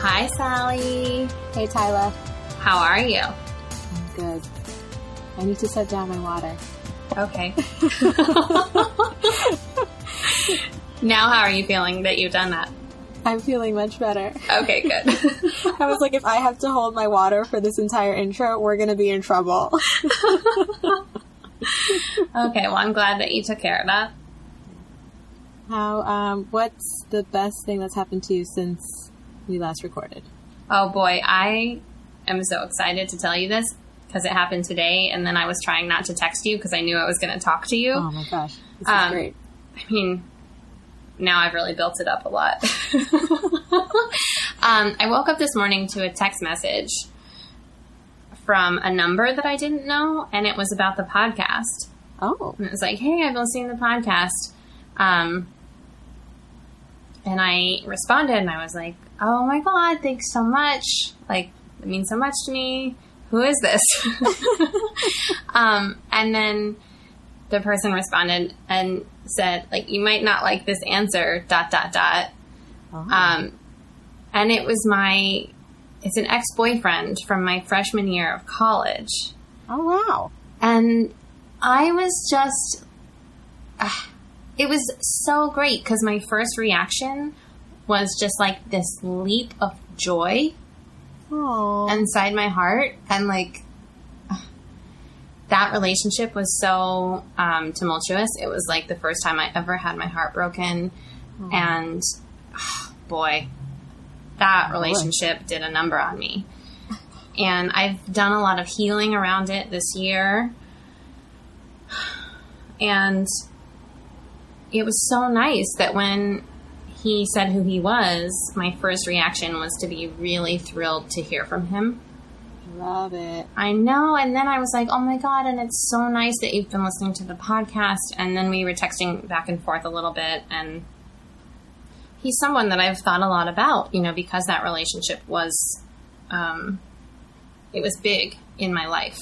Hi, Sally. Hey, Tyler. How are you? I'm good. I need to set down my water. Okay. Now, how are you feeling that you've done that? I'm feeling much better. Okay, good. I was like, if I have to hold my water for this entire intro, we're going to be in trouble. Okay, well, I'm glad that you took care of that. What's the best thing that's happened to you since we last recorded? Oh, boy, I am so excited to tell you this because it happened today, and then I was trying not to text you because I knew I was going to talk to you. Oh, my gosh. This is great. I mean, now I've really built it up a lot. I woke up this morning to a text message from a number that I didn't know, and it was about the podcast. Oh. And it was like, hey, I've been listening to the podcast. And I responded, and I was like, oh my God, thanks so much. Like, it means so much to me. Who is this? And then the person responded and said, like, you might not like this answer, ... Oh. And it was it's an ex-boyfriend from my freshman year of college. Oh, wow. And I was just, it was so great because my first reaction was just like this leap of joy inside my heart. And like, that relationship was so tumultuous. It was like the first time I ever had my heart broken. And boy, that relationship did a number on me. And I've done a lot of healing around it this year. And it was so nice that when he said who he was, my first reaction was to be really thrilled to hear from him. Love it. I know. And then I was like, oh my God, and it's so nice that you've been listening to the podcast. And then we were texting back and forth a little bit. And he's someone that I've thought a lot about, because that relationship was, it was big in my life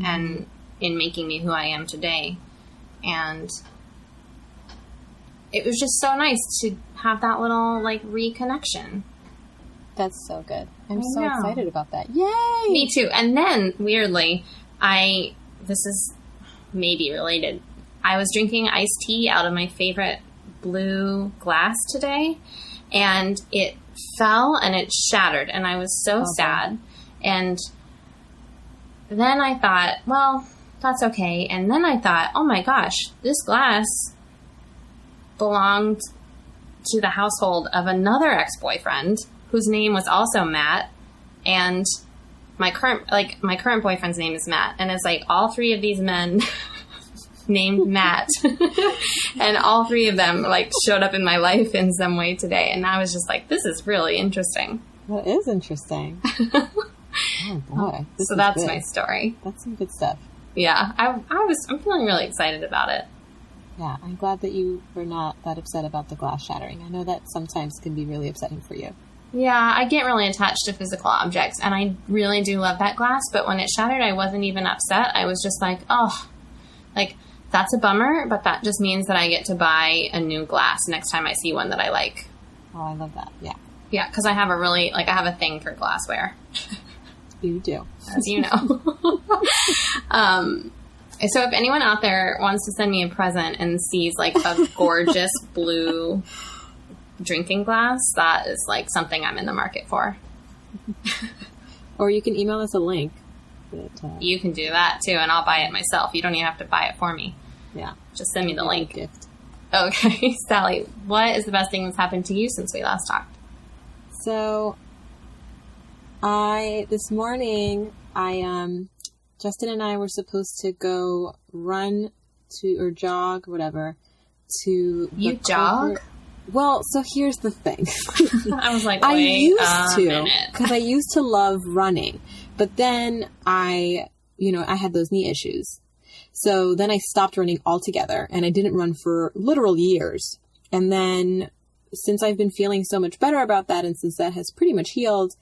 and in making me who I am today. And it was just so nice to have that little, reconnection. That's so good. I'm so excited about that. Yay! Me too. And then, weirdly, this is maybe related. I was drinking iced tea out of my favorite blue glass today, and it fell and it shattered, and I was so sad. And then I thought, well, that's okay. And then I thought, oh my gosh, this glass belonged to the household of another ex-boyfriend whose name was also Matt, and my current boyfriend's name is Matt, and it's like all three of these men named Matt, and all three of them showed up in my life in some way today, and I was just like, this is really interesting. That is interesting. Oh boy. So that's my story. That's some good stuff. Yeah, I'm feeling really excited about it. Yeah, I'm glad that you were not that upset about the glass shattering. I know that sometimes can be really upsetting for you. Yeah, I get really attached to physical objects, and I really do love that glass, but when it shattered, I wasn't even upset. I was just like, that's a bummer, but that just means that I get to buy a new glass next time I see one that I like. Oh, I love that. Yeah. Yeah, because I have I have a thing for glassware. You do. As you know. So if anyone out there wants to send me a present and sees a gorgeous blue drinking glass, that is something I'm in the market for. Or you can email us a link. You can do that too, and I'll buy it myself. You don't even have to buy it for me. Yeah. Just send me the link. Gift. Okay, Sally, what is the best thing that's happened to you since we last talked? So, this morning, Justin and I were supposed to go run or jog, whatever, to... You jog? Well, so here's the thing. I was like, I used to, because I used to love running, but then I had those knee issues. So then I stopped running altogether, and I didn't run for literal years. And then since I've been feeling so much better about that, and since that has pretty much healed,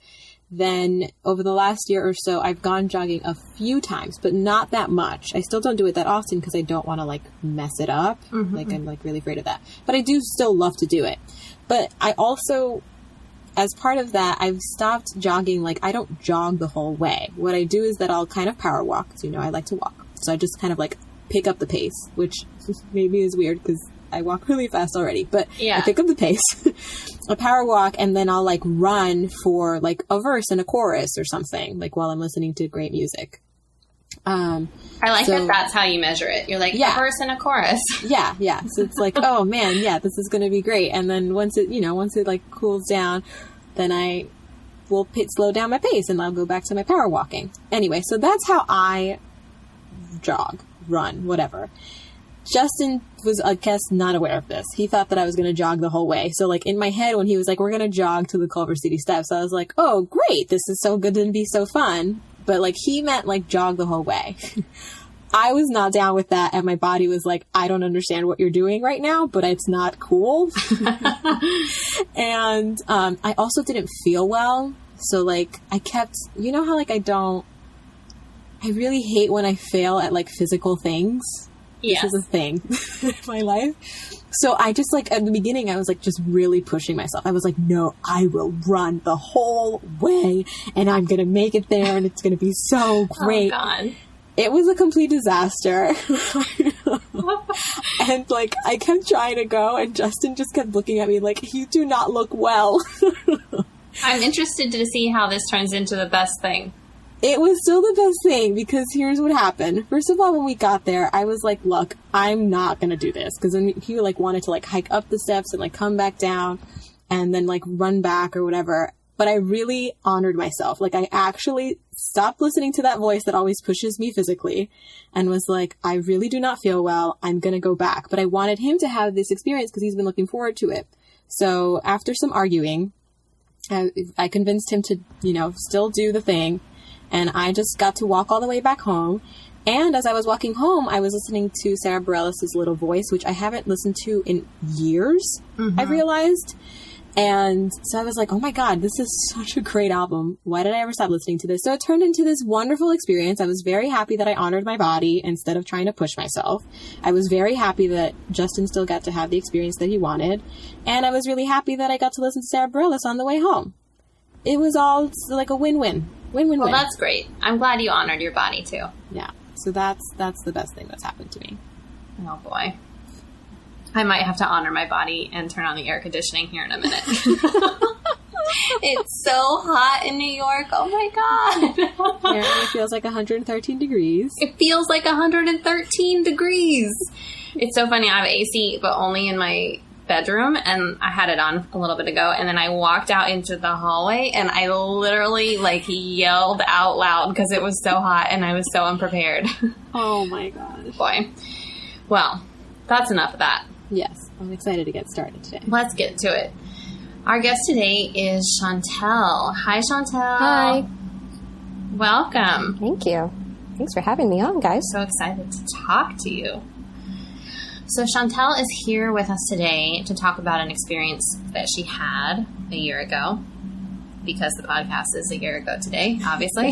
then over the last year or so, I've gone jogging a few times, but not that much. I still don't do it that often because I don't want to mess it up. Mm-hmm. I'm really afraid of that. But I do still love to do it. But I also as part of that, I've stopped jogging. Like, I don't jog the whole way. What I do is that I'll kind of power walk. Because, I like to walk. So I just kind of like pick up the pace, which maybe is weird because I walk really fast already. But I pick up the pace, I power walk, and then I'll like run for like a verse and a chorus or something, like while I'm listening to great music. I like that that's how you measure it. You're like, a verse and a chorus. Yeah. So it's like, oh man, this is going to be great. And then once it like cools down, then I will slow down my pace and I'll go back to my power walking. Anyway, so that's how I jog, run, whatever. Justin was, I guess, not aware of this. He thought that I was going to jog the whole way. So like in my head, when he was like, we're going to jog to the Culver City steps, I was like, oh great, this is so good and be so fun. But like he meant like jog the whole way. I was not down with that, and my body was like, I don't understand what you're doing right now, but it's not cool. And I also didn't feel well. So like I kept, how like I really hate when I fail at like physical things. Yes. This is a thing in my life. So I just like, at the beginning, I was like just really pushing myself. I was like, no, I will run the whole way and I'm going to make it there and it's going to be so great. Oh, God. It was a complete disaster. And like, I kept trying to go and Justin just kept looking at me like, you do not look well. I'm interested to see how this turns into the best thing. It was still the best thing because here's what happened. First of all, when we got there, I was like, look, I'm not going to do this. Because then he like wanted to like hike up the steps and like come back down and then like run back or whatever. But I really honored myself. Like I actually stopped listening to that voice that always pushes me physically and was like, I really do not feel well. I'm going to go back. But I wanted him to have this experience because he's been looking forward to it. So after some arguing, I convinced him to, still do the thing. And I just got to walk all the way back home. And as I was walking home, I was listening to Sarah Bareilles' Little Voice, which I haven't listened to in years, I realized. And so I was like, oh my God, this is such a great album. Why did I ever stop listening to this? So it turned into this wonderful experience. I was very happy that I honored my body instead of trying to push myself. I was very happy that Justin still got to have the experience that he wanted. And I was really happy that I got to listen to Sarah Bareilles on the way home. It was all like a win-win. Win-win-win. Well, that's great. I'm glad you honored your body, too. Yeah. So that's the best thing that's happened to me. Oh, boy. I might have to honor my body and turn on the air conditioning here in a minute. It's so hot in New York. Oh, my God. Yeah, it feels like 113 degrees. It feels like 113 degrees. It's so funny. I have AC, but only in my bedroom, and I had it on a little bit ago, and then I walked out into the hallway and I literally like yelled out loud because it was so hot and I was so unprepared. Oh my gosh. Boy. Well, that's enough of that. Yes, I'm excited to get started today. Let's get to it. Our guest today is Chantel. Hi, Chantel. Hi. Welcome. Thank you. Thanks for having me on, guys. So excited to talk to you. So Chantel is here with us today to talk about an experience that she had a year ago, because the podcast is a year ago today, obviously.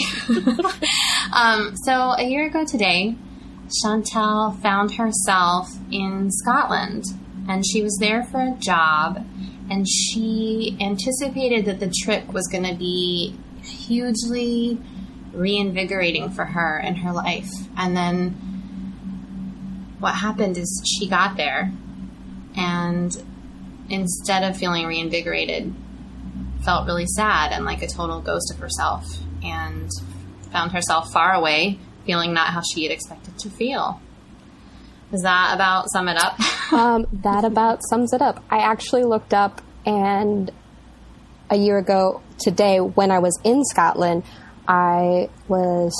So a year ago today, Chantel found herself in Scotland, and she was there for a job, and she anticipated that the trip was going to be hugely reinvigorating for her in her life. And then what happened is she got there and instead of feeling reinvigorated, felt really sad and like a total ghost of herself and found herself far away, feeling not how she had expected to feel. Does that about sum it up? That about sums it up. I actually looked up, and a year ago today when I was in Scotland, I was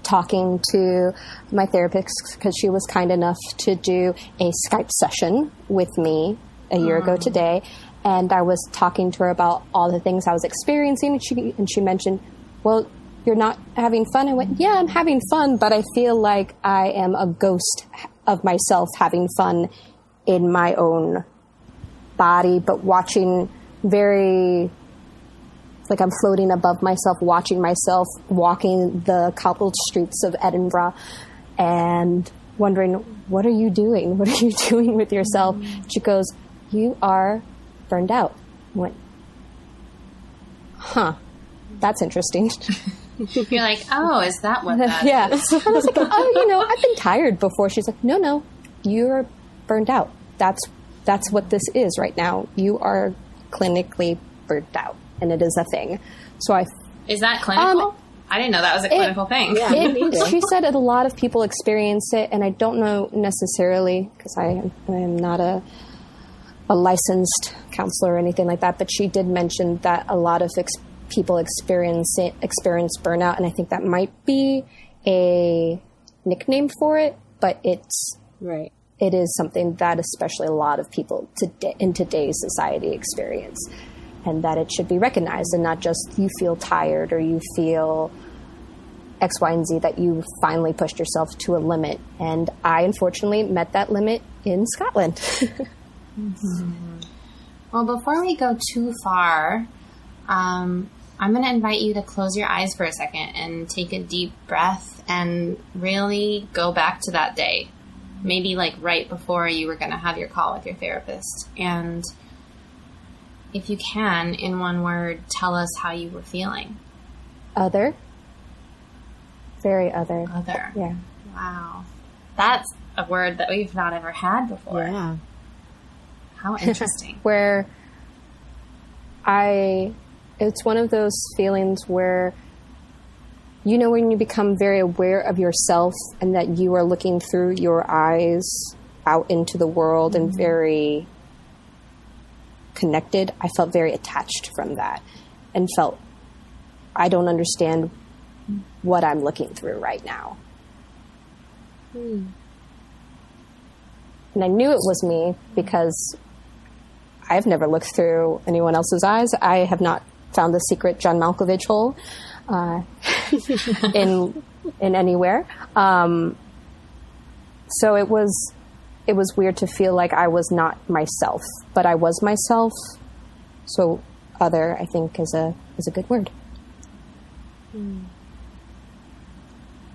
talking to my therapist because she was kind enough to do a Skype session with me a year ago today. And I was talking to her about all the things I was experiencing. And she mentioned, well, you're not having fun. I went, yeah, I'm having fun, but I feel like I am a ghost of myself having fun in my own body, but watching very... It's like I'm floating above myself, watching myself walking the cobbled streets of Edinburgh and wondering, what are you doing? What are you doing with yourself? She goes, you are burned out. I went, huh, that's interesting. You're like, oh, is that what that Yeah. is? I was like, oh, I've been tired before. She's like, no, you're burned out. That's what this is right now. You are clinically burnt out, and it is a thing. So Is that clinical? I didn't know that was a clinical thing. Yeah, she said that a lot of people experience it, and I don't know necessarily, because I am not a licensed counselor or anything like that, but she did mention that a lot of people experience burnout, and I think that might be a nickname for it, but it's Right. it is something that especially a lot of people in today's society experience, and that it should be recognized, and not just you feel tired or you feel X, Y, and Z, that you finally pushed yourself to a limit. And I unfortunately met that limit in Scotland. Well, before we go too far, I'm going to invite you to close your eyes for a second and take a deep breath and really go back to that day. Maybe like right before you were going to have your call with your therapist. And if you can, in one word, tell us how you were feeling. Other. Very other. Other. Yeah. Wow. That's a word that we've not ever had before. Yeah. How interesting. Where it's one of those feelings where, when you become very aware of yourself and that you are looking through your eyes out into the world and very connected, I felt very attached from that and felt I don't understand what I'm looking through right now. And I knew it was me because I've never looked through anyone else's eyes. I have not found the secret John Malkovich hole in anywhere. So it was weird to feel like I was not myself, but I was myself. So other, I think, is a good word.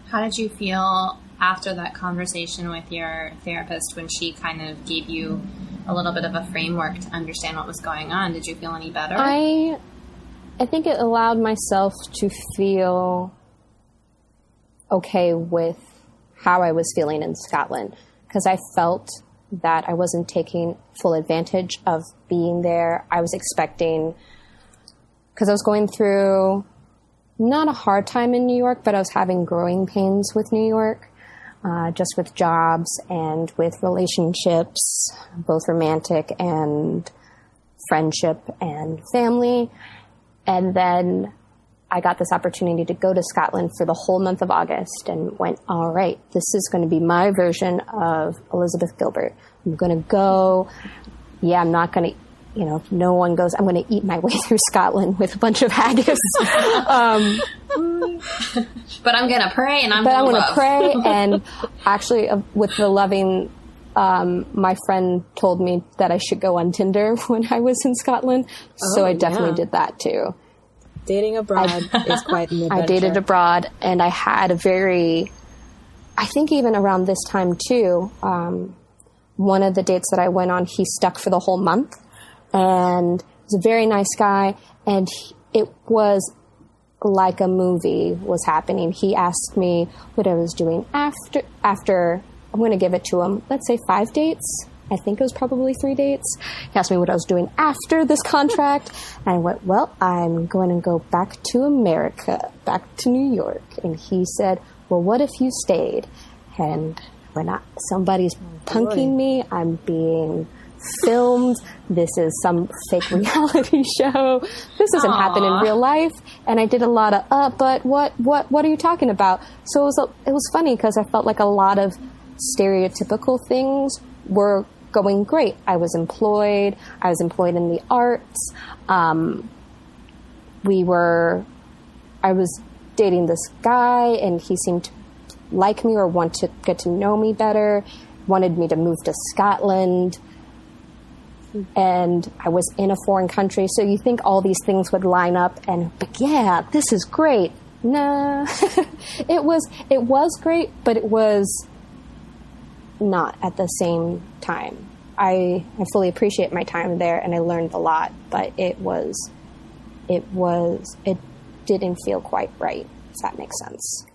How did you feel after that conversation with your therapist when she kind of gave you a little bit of a framework to understand what was going on? Did you feel any better? I think it allowed myself to feel okay with how I was feeling in Scotland, because I felt that I wasn't taking full advantage of being there. I was expecting, because I was going through not a hard time in New York, but I was having growing pains with New York, just with jobs and with relationships, both romantic and friendship and family. And then I got this opportunity to go to Scotland for the whole month of August and went, all right, this is going to be my version of Elizabeth Gilbert. I'm going to go. Yeah, I'm not going to, if no one goes, I'm going to eat my way through Scotland with a bunch of haggis. But I'm going to pray and I'm going to pray. And actually, with the loving, my friend told me that I should go on Tinder when I was in Scotland. So I definitely did that too. Dating abroad is quite an adventure. I dated abroad, and I had I think even around this time too, one of the dates that I went on, he stuck for the whole month, and he was a very nice guy, and it was like a movie was happening. He asked me what I was doing after I'm going to give it to him, let's say 5 dates. I think it was probably 3 dates. He asked me what I was doing after this contract. And I went, well, I'm going to go back to America, back to New York. And he said, well, what if you stayed? And when somebody's punking me, I'm being filmed. This is some fake reality show. This doesn't happen in real life. And I did a lot of, but what are you talking about? So it was funny because I felt like a lot of stereotypical things were going great. I was employed in the arts. I was dating this guy, and he seemed to like me or want to get to know me better, wanted me to move to Scotland, and I was in a foreign country. So you think all these things would line up but yeah, this is great. Nah, it was great, but it was not at the same time. I fully appreciate my time there, and I learned a lot, but it was it didn't feel quite right, if that makes sense.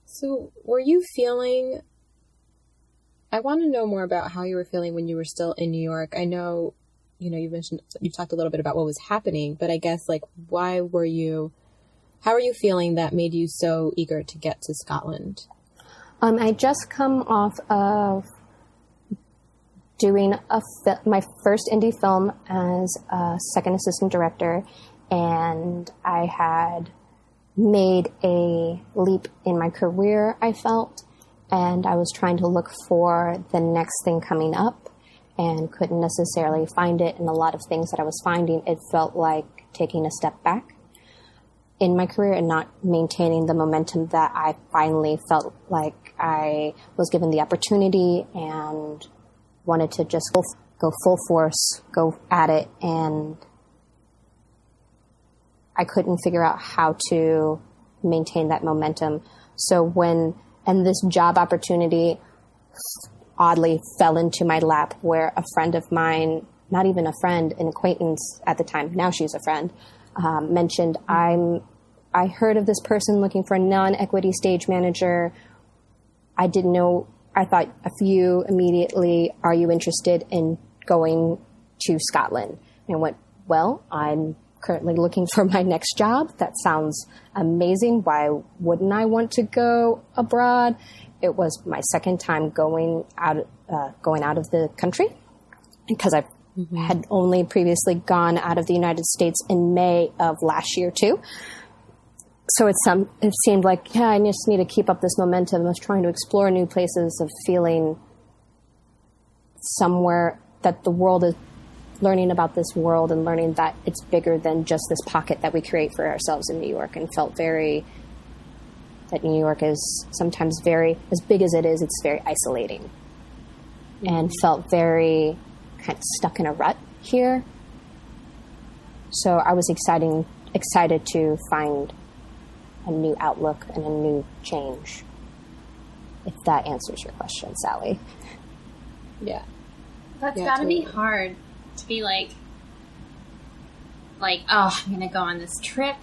So were you feeling, I want to know more about how you were feeling when you were still in New York. I know, you've talked a little bit about what was happening, but I guess like, how were you feeling that made you so eager to get to Scotland? I just come off of doing my first indie film as a second assistant director, and I had made a leap in my career, I felt, and I was trying to look for the next thing coming up and couldn't necessarily find it. And a lot of things that I was finding, it felt like taking a step back in my career and not maintaining the momentum that I finally felt like I was given the opportunity and wanted to just go full force, go at it, and I couldn't figure out how to maintain that momentum. So and this job opportunity oddly fell into my lap, where a friend of mine, not even a friend, an acquaintance at the time, now she's a friend, mentioned, I heard of this person looking for a non-equity stage manager. I didn't know, I thought of you immediately. Are you interested in going to Scotland? And I went, well, I'm currently looking for my next job. That sounds amazing. Why wouldn't I want to go abroad? It was my second time going out of the country, because I had only previously gone out of the United States in May of last year too. So it seemed like, I just need to keep up this momentum of trying to explore new places, of feeling somewhere that the world is learning about this world and learning that it's bigger than just this pocket that we create for ourselves in New York, and felt that New York is sometimes very, as big as it is, it's very isolating, and felt very kind of stuck in a rut here. So I was excited to find a new outlook and a new change, if that answers your question, Sally. Yeah. That's gotta be hard to be like, oh, I'm gonna go on this trip.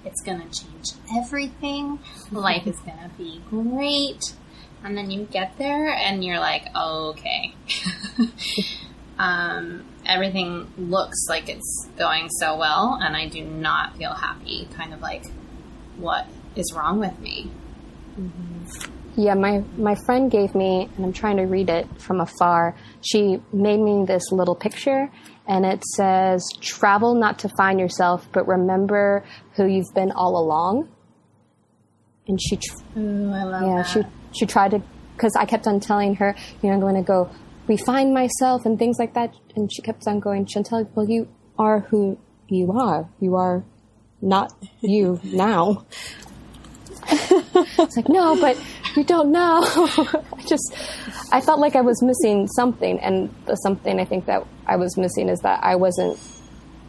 It's gonna change everything. Life is gonna be great. And then you get there and you're like, oh, okay. Everything looks like it's going so well, and I do not feel happy. Kind of like, what is wrong with me? Mm-hmm. Yeah, my friend gave me, and I'm trying to read it from afar, she made me this little picture, and it says, travel not to find yourself, but remember who you've been all along. And she... Ooh, I love that. She tried to, because I kept on telling her, I'm going to go refine myself and things like that, and she kept on going, Chantel, well, you are who you are. You are not you now. It's like, no, but you don't know. I felt like I was missing something, and the something I think that I was missing is that I wasn't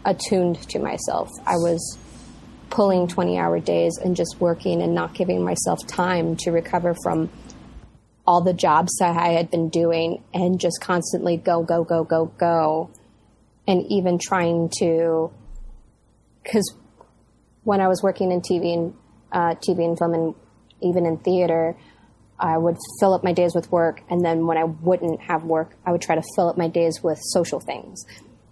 attuned to myself. I was pulling 20-hour days and just working and not giving myself time to recover from all the jobs that I had been doing, and just constantly go, go, go, go, go. And even trying to, because when I was working in TV and film, and even in theater, I would fill up my days with work, and then when I wouldn't have work, I would try to fill up my days with social things,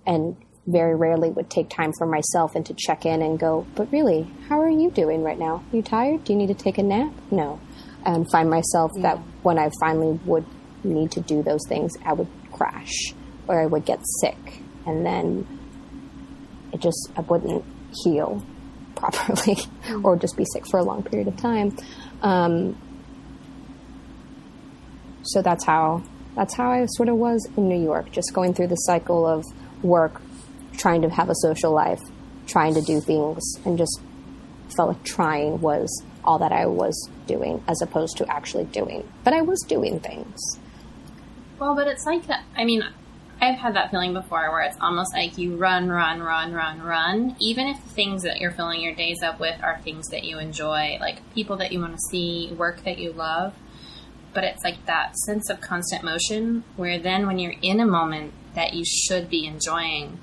and very rarely would take time for myself and to check in and go, but really, how are you doing right now? Are you tired? Do you need to take a nap? No. And find myself that when I finally would need to do those things, I would crash, or I would get sick, and then I wouldn't heal properly, or just be sick for a long period of time. So that's how I sort of was in New York, just going through the cycle of work, trying to have a social life, trying to do things, and just felt like trying was all that I was doing, as opposed to actually doing. But I was doing things. Well, but it's like that. I mean, I've had that feeling before, where it's almost like you run, even if things that you're filling your days up with are things that you enjoy, like people that you want to see, work that you love. But it's like that sense of constant motion, where then when you're in a moment that you should be enjoying,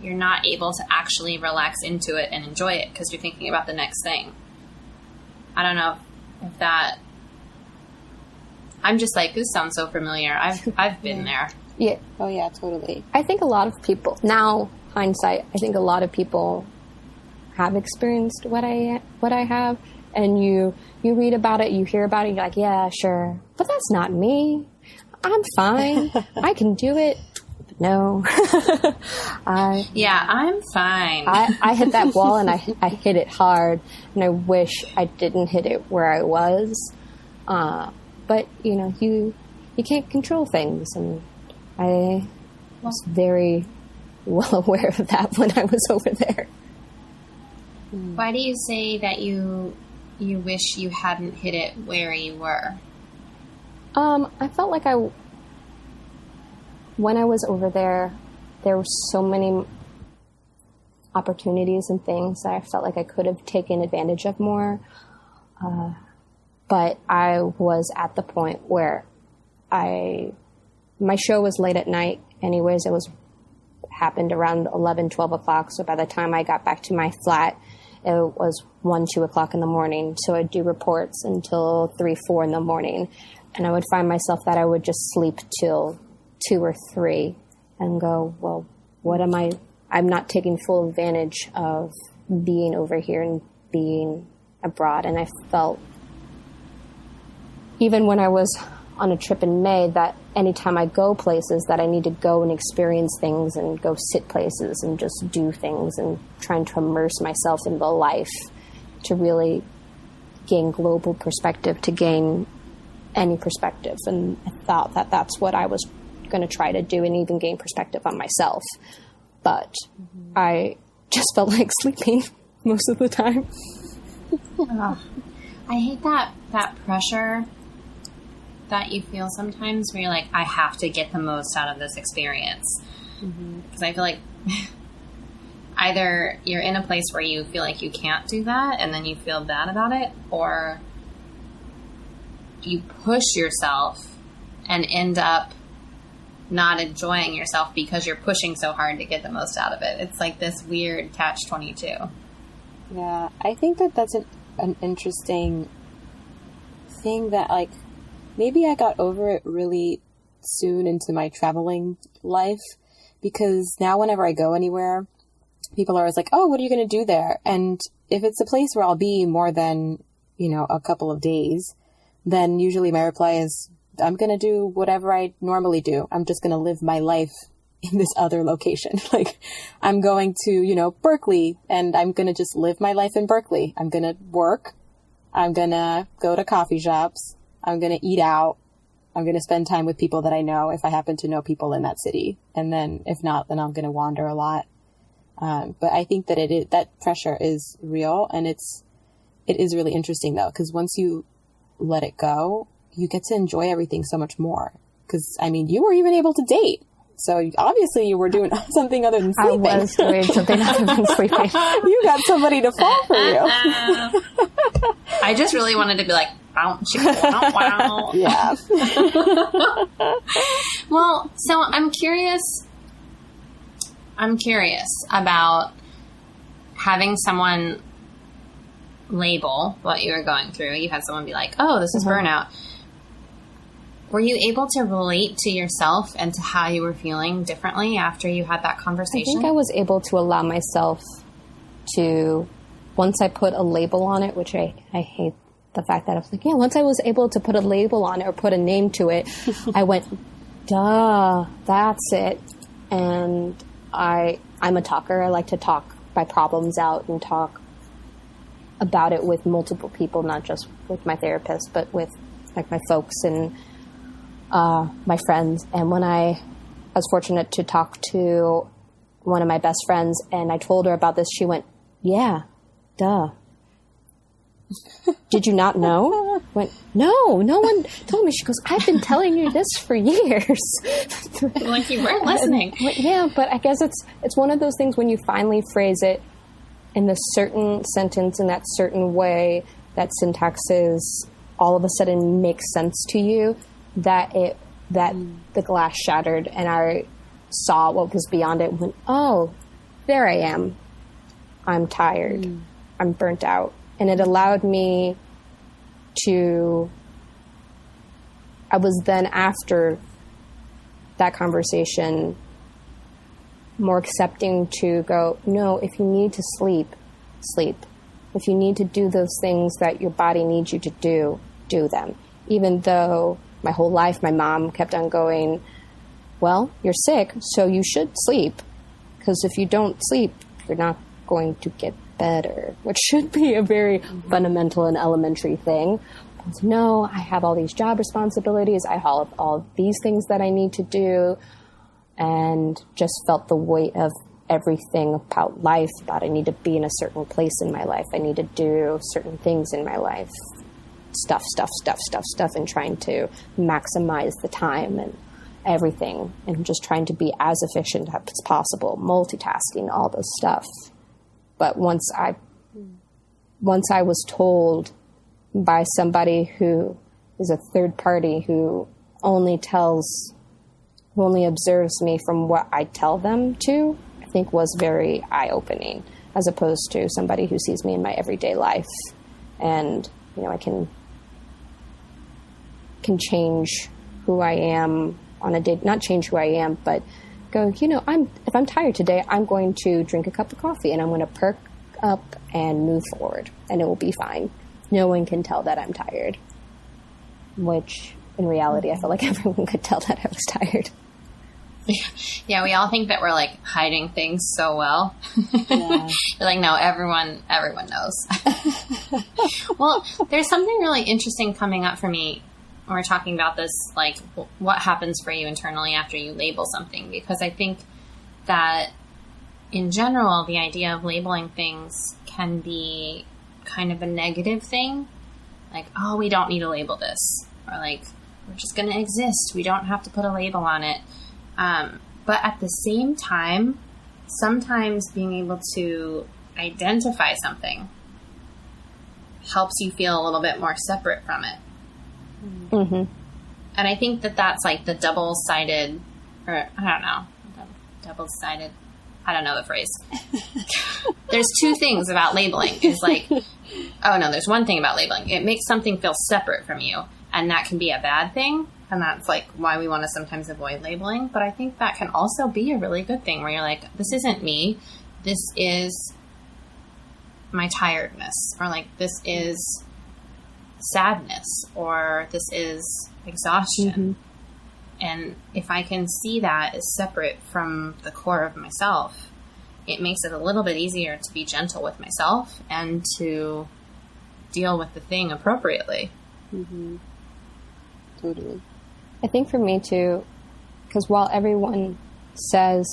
you're not able to actually relax into it and enjoy it because you're thinking about the next thing. I don't know if that... I'm just like, this sounds so familiar. I've been there. Yeah. Oh, yeah, totally. I think a lot of people, now, hindsight, I think a lot of people have experienced what I have, and you read about it, you hear about it, you're like, yeah, sure. But that's not me. I'm fine. I can do it. But no. I'm fine. I hit that wall, and I hit it hard, and I wish I didn't hit it where I was. But, you can't control things, and I was very well aware of that when I was over there. Why do you say that you wish you hadn't hit it where you were? I felt like when I was over there were so many opportunities and things that I felt like I could have taken advantage of more. But I was at the point where my show was late at night anyways. It happened around 11, 12 o'clock. So by the time I got back to my flat, it was 1, 2 o'clock in the morning. So I'd do reports until 3, 4 in the morning. And I would find myself that I would just sleep till 2 or 3 and go, well, I'm not taking full advantage of being over here and being abroad. And I felt, even when I was on a trip in May, that anytime I go places, that I need to go and experience things and go sit places and just do things and trying to immerse myself in the life to really gain global perspective, to gain any perspective. And I thought that that's what I was going to try to do, and even gain perspective on myself. But I just felt like sleeping most of the time. I hate that pressure that you feel sometimes where you're like, I have to get the most out of this experience. Because I feel like either you're in a place where you feel like you can't do that and then you feel bad about it, or you push yourself and end up not enjoying yourself because you're pushing so hard to get the most out of it. It's like this weird catch-22. Yeah, I think that's an interesting thing that, like, maybe I got over it really soon into my traveling life, because now whenever I go anywhere, people are always like, oh, what are you going to do there? And if it's a place where I'll be more than, a couple of days, then usually my reply is, I'm going to do whatever I normally do. I'm just going to live my life in this other location. Like, I'm going to, Berkeley, and I'm going to just live my life in Berkeley. I'm going to work. I'm going to go to coffee shops. I'm going to eat out. I'm going to spend time with people that I know, if I happen to know people in that city. And then if not, then I'm going to wander a lot. But I think that that pressure is real, and it is really interesting though, because once you let it go, you get to enjoy everything so much more. Because, you were even able to date. So obviously you were doing something other than sleeping. I was doing something other than sleeping. You got somebody to fall for you. I just really wanted to be like, bounce, wow, wow. Yeah. Well, so I'm curious about having someone label what you were going through. You had someone be like, oh, this is burnout. Were you able to relate to yourself and to how you were feeling differently after you had that conversation? I think I was able to allow myself to, once I put a label on it, which I hate the fact that I was like, yeah, once I was able to put a label on it or put a name to it, I went, duh, that's it. And I'm a talker. I like to talk my problems out and talk about it with multiple people, not just with my therapist, but with like my folks and my friends. And when I was fortunate to talk to one of my best friends and I told her about this, she went, yeah, duh. Did you not know? Went, no one told me. She goes, I've been telling you this for years. Like you weren't listening. Yeah, but I guess it's one of those things when you finally phrase it in this certain sentence in that certain way, that syntax is all of a sudden makes sense to you, that the glass shattered and I saw what was beyond it and went, oh, there I am. I'm tired. I'm burnt out. And it allowed me to, I was then, after that conversation, more accepting to go, no, if you need to sleep, sleep. If you need to do those things that your body needs you to do them. Even though my whole life my mom kept on going, well, you're sick, so you should sleep. Because if you don't sleep, you're not going to get better, which should be a very fundamental and elementary thing. But no, I have all these job responsibilities. I have all these things that I need to do. And just felt the weight of everything about life, that I need to be in a certain place in my life. I need to do certain things in my life. Stuff, and trying to maximize the time and everything. And just trying to be as efficient as possible, multitasking, all this stuff. But once I was told by somebody who is a third party who only observes me from what I tell them to, I think was very eye-opening, as opposed to somebody who sees me in my everyday life. And, I can change who I am on a day, not change who I am, but go, if I'm tired today, I'm going to drink a cup of coffee and I'm going to perk up and move forward and it will be fine. No one can tell that I'm tired, which in reality, I feel like everyone could tell that I was tired. Yeah, we all think that we're like hiding things so well. Yeah. You're like, no, everyone knows. Well, there's something really interesting coming up for me when we're talking about this, like what happens for you internally after you label something, because I think that in general, the idea of labeling things can be kind of a negative thing. Like, oh, we don't need to label this. Or like, we're just going to exist. We don't have to put a label on it. But at the same time, sometimes being able to identify something helps you feel a little bit more separate from it. Mm-hmm. And I think that that's like the double-sided, or I don't know, double-sided, I don't know the phrase. There's two things about labeling. It's like, oh no, there's one thing about labeling. It makes something feel separate from you, and that can be a bad thing. And that's like why we want to sometimes avoid labeling. But I think that can also be a really good thing where you're like, this isn't me. This is my tiredness. Or like, this is sadness. Or this is exhaustion. Mm-hmm. And if I can see that as separate from the core of myself, it makes it a little bit easier to be gentle with myself and to deal with the thing appropriately. Mm-hmm. Totally. I think for me too, because while everyone says,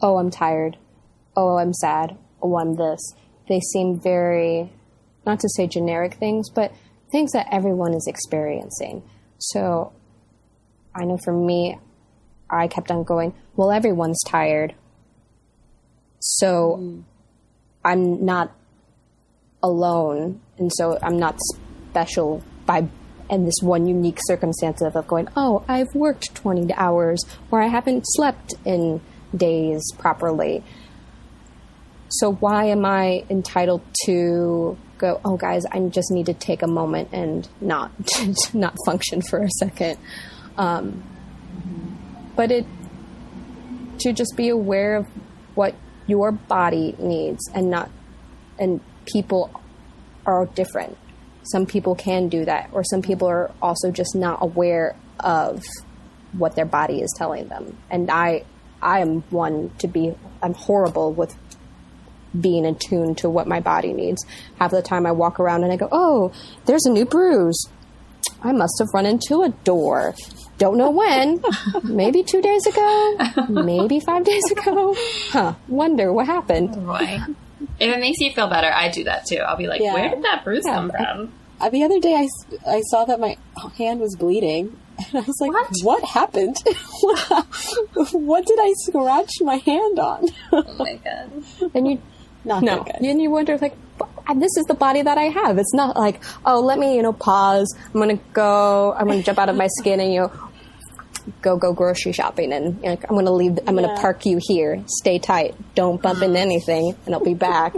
oh, I'm tired, oh, I'm sad, oh, I'm this, they seem very, not to say generic things, but things that everyone is experiencing. So I know for me, I kept on going, well, everyone's tired, so I'm not alone, and so I'm not special by and this one unique circumstance of going, oh, I've worked 20 hours, or I haven't slept in days properly. So why am I entitled to go, oh, guys, I just need to take a moment and not function for a second? But to just be aware of what your body needs and people are different. Some people can do that, or some people are also just not aware of what their body is telling them. And I am I'm horrible with being attuned to what my body needs. Half the time I walk around and I go, oh, there's a new bruise. I must have run into a door. Don't know when. Maybe 2 days ago. Maybe 5 days ago. Wonder what happened. Oh boy. If it makes you feel better, I do that too. I'll be like, where did that bruise come from? The other day I saw that my hand was bleeding. And I was like, what happened? What did I scratch my hand on? Oh my God. And then you wonder, like, this is the body that I have. It's not like, oh, let me, pause. I'm going to jump out of my skin and, go grocery shopping, and you know, I'm going to park you here. Stay tight. Don't bump into anything, and I'll be back.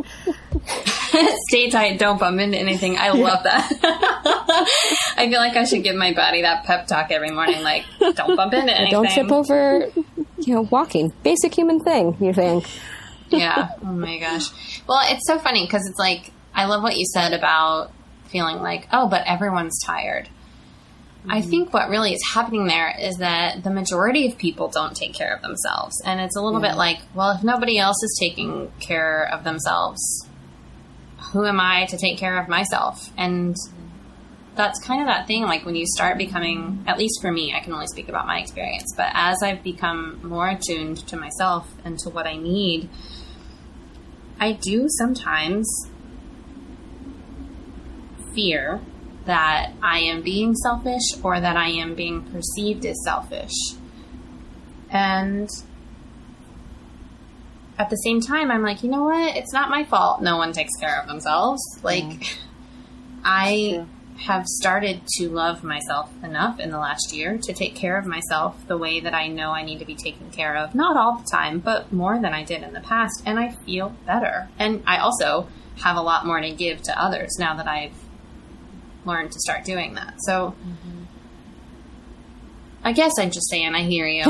Stay tight. Don't bump into anything. I love that. I feel like I should give my body that pep talk every morning. Like, don't bump into anything. Don't trip over, walking. Basic human thing, you think. Yeah. Oh my gosh. Well, it's so funny because it's like, I love what you said about feeling like, oh, but everyone's tired. I think what really is happening there is that the majority of people don't take care of themselves. And it's a little bit like, well, if nobody else is taking care of themselves, who am I to take care of myself? And that's kind of that thing, like when you start becoming, at least for me, I can only speak about my experience, but as I've become more attuned to myself and to what I need, I do sometimes fear that I am being selfish or that I am being perceived as selfish. And at the same time, I'm like, you know what? It's not my fault no one takes care of themselves. Like, I have started to love myself enough in the last year to take care of myself the way that I know I need to be taken care of. Not all the time, but more than I did in the past. And I feel better. And I also have a lot more to give to others now that I've learned to start doing that. So I guess I'm just saying I hear you.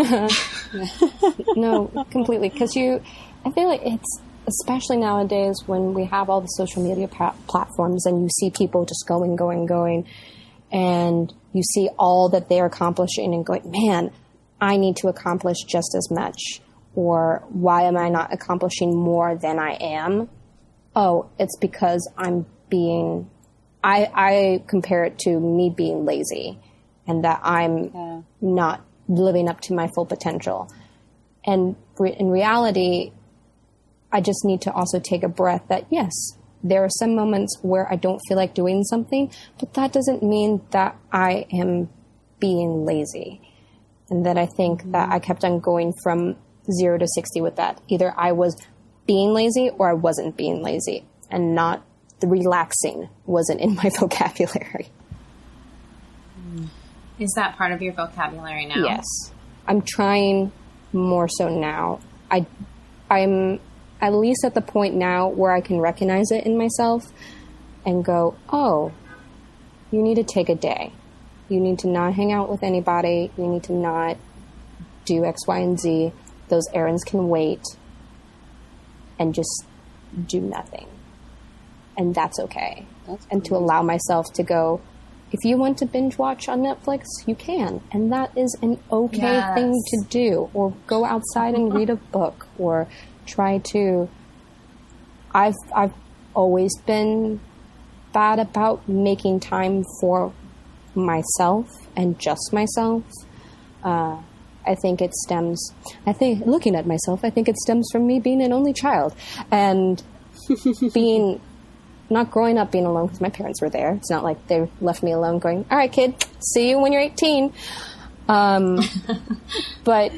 No, completely. Because I feel like it's, especially nowadays when we have all the social media platforms and you see people just going, and you see all that they're accomplishing and going, man, I need to accomplish just as much. Or why am I not accomplishing more than I am? Oh, it's because I'm being, I compare it to me being lazy and that I'm not living up to my full potential. And in reality, I just need to also take a breath that, yes, there are some moments where I don't feel like doing something, but that doesn't mean that I am being lazy. And that I think that I kept on going from 0 to 60 with that. Either I was being lazy or I wasn't being lazy, and not the relaxing wasn't in my vocabulary. Is that part of your vocabulary now? Yes. I'm trying more so now. I'm at least at the point now where I can recognize it in myself and go, oh, you need to take a day. You need to not hang out with anybody. You need to not do X, Y, and Z. Those errands can wait. And just do nothing. And that's okay. And to allow myself to go, if you want to binge watch on Netflix, you can. And that is an okay thing to do. Or go outside and read a book. Or try to... I've always been bad about making time for myself and just myself. I think looking at myself, I think it stems from me being an only child. And not growing up being alone because my parents were there. It's not like they left me alone going, all right, kid, see you when you're 18. But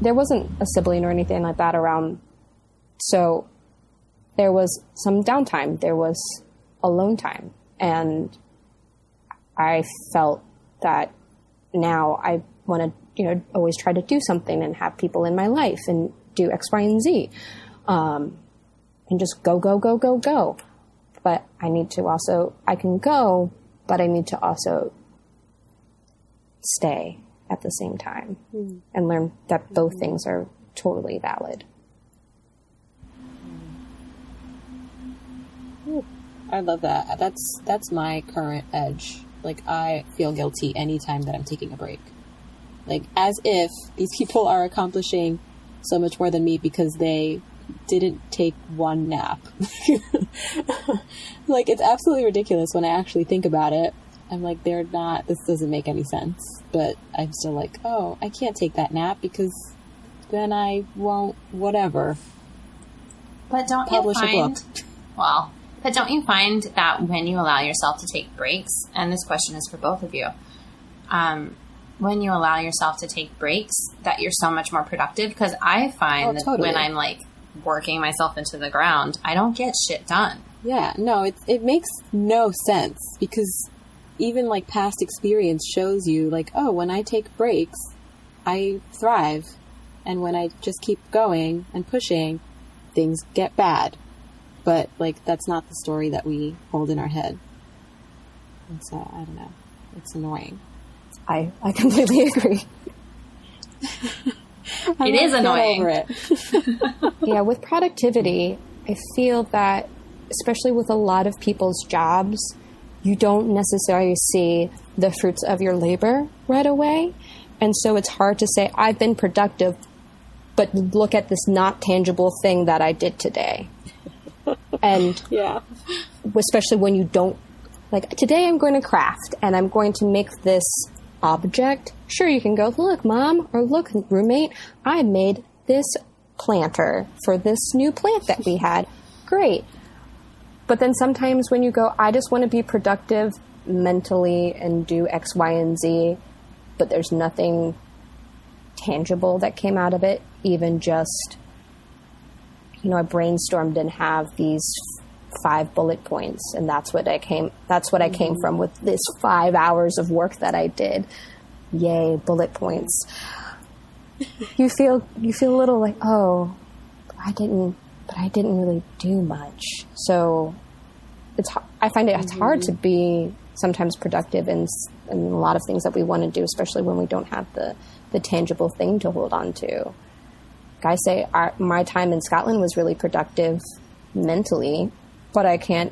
there wasn't a sibling or anything like that around. So there was some downtime. There was alone time. And I felt that now I want to, always try to do something and have people in my life and do X, Y, and Z. And just go. But I need to also, I can go, but I need to also stay at the same time and learn that both things are totally valid. I love that. That's my current edge. Like, I feel guilty anytime that I'm taking a break. Like, as if these people are accomplishing so much more than me because they didn't take one nap. Like, it's absolutely ridiculous when I actually think about it. I'm like, this doesn't make any sense. But I'm still like, oh, I can't take that nap because then I won't, whatever. But don't publish you find, a book. Well, but don't you find that when you allow yourself to take breaks, and this question is for both of you, when you allow yourself to take breaks, that you're so much more productive? Because I find that when I'm like working myself into the ground, I don't get shit done. Yeah, no, it makes no sense because even like past experience shows you like, oh, when I take breaks, I thrive. And when I just keep going and pushing, things get bad. But like, that's not the story that we hold in our head. And so, I don't know. It's annoying. I completely agree. It is annoying. Over it. Yeah, with productivity, I feel that, especially with a lot of people's jobs, you don't necessarily see the fruits of your labor right away. And so it's hard to say, I've been productive, but look at this not tangible thing that I did today. And yeah, especially when you don't, like, today I'm going to craft and I'm going to make this object. Sure, you can go, look, Mom, or look, roommate, I made this planter for this new plant that we had. Great. But then sometimes when you go, I just want to be productive mentally and do X, Y, and Z, but there's nothing tangible that came out of it, even just, I brainstormed and have these 5 bullet points, and that's what I came from with this 5 hours of work that I did. Yay, bullet points. You feel a little like, oh, I didn't really do much. So I find it's hard to be sometimes productive in a lot of things that we want to do, especially when we don't have the tangible thing to hold on to. Like I say, my time in Scotland was really productive mentally, but I can't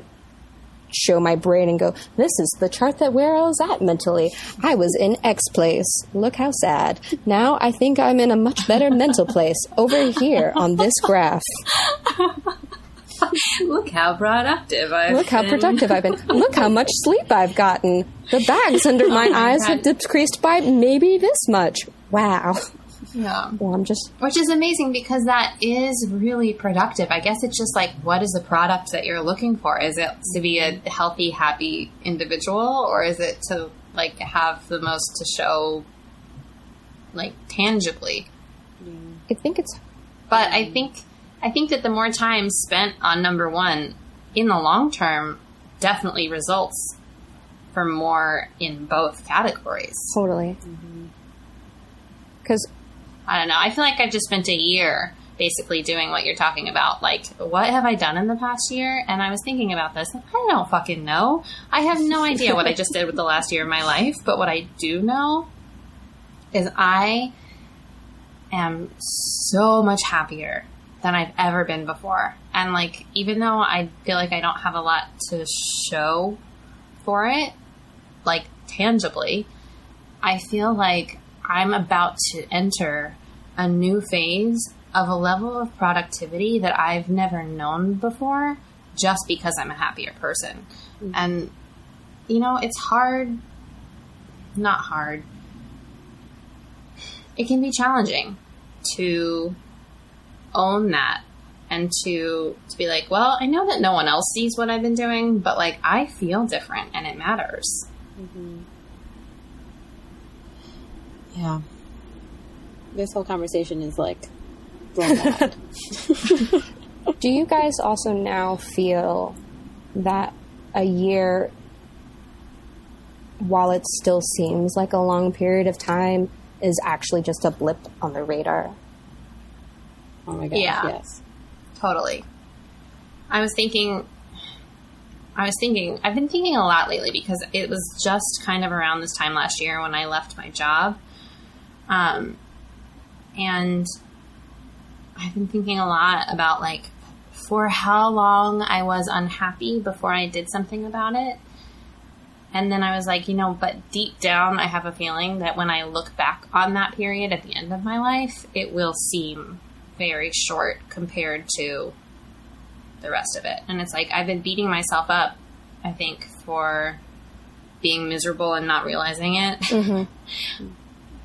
show my brain and go, this is the chart that where I was at mentally. I was in X place. Look how sad. Now I think I'm in a much better mental place over here on this graph. Look how productive I've been. Look how much sleep I've gotten. The bags under my eyes have decreased by maybe this much. Wow. Yeah. Well, which is amazing because that is really productive. I guess it's just like, what is the product that you're looking for? Is it to be a healthy, happy individual, or is it to like have the most to show like tangibly? I think it's, but I think that the more time spent on number one in the long term definitely results for more in both categories. Totally. Because I don't know. I feel like I've just spent a year basically doing what you're talking about. Like, what have I done in the past year? And I was thinking about this. I don't fucking know. I have no idea what I just did with the last year of my life. But what I do know is I am so much happier than I've ever been before. And like, even though I feel like I don't have a lot to show for it, like tangibly, I feel like I'm about to enter a new phase of a level of productivity that I've never known before just because I'm a happier person. Mm-hmm. And, it's hard. Not hard. It can be challenging to own that and to be like, well, I know that no one else sees what I've been doing, but like, I feel different and it matters. Mm-hmm. Yeah. This whole conversation is like blowing my mind. Do you guys also now feel that a year, while it still seems like a long period of time, is actually just a blip on the radar? Oh my gosh, yeah, yes. Totally. I've been thinking a lot lately because it was just kind of around this time last year when I left my job. And I've been thinking a lot about like for how long I was unhappy before I did something about it. And then I was like, but deep down I have a feeling that when I look back on that period at the end of my life, it will seem very short compared to the rest of it. And it's like, I've been beating myself up, I think, for being miserable and not realizing it. Mm-hmm.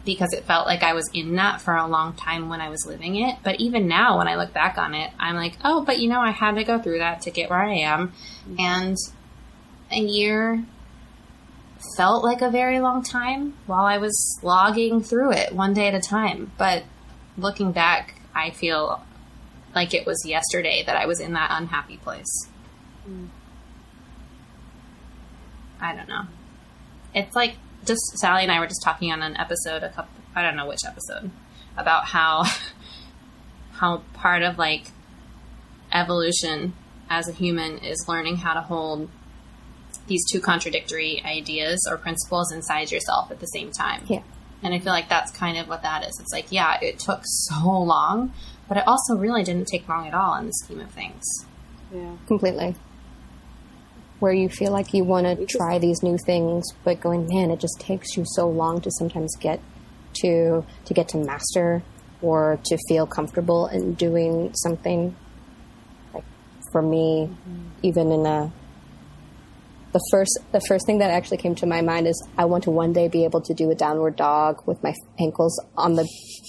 Because it felt like I was in that for a long time when I was living it. But even now, when I look back on it, I'm like, oh, but I had to go through that to get where I am. Mm-hmm. And a year felt like a very long time while I was slogging through it one day at a time. But looking back, I feel like it was yesterday that I was in that unhappy place. I don't know. it's like, just Sally and I were just talking on an episode, I don't know which episode, about how part of like evolution as a human is learning how to hold these two contradictory ideas or principles inside yourself at the same time. Yeah. And I feel like that's kind of what that is. It's like, yeah, it took so long, but it also really didn't take long at all in the scheme of things. Yeah. Completely. Where you feel like you want to try these new things, but going, man, it just takes you so long to sometimes get to master or to feel comfortable in doing something. Like for me, even in the first thing that actually came to my mind is I want to one day be able to do a downward dog with my ankles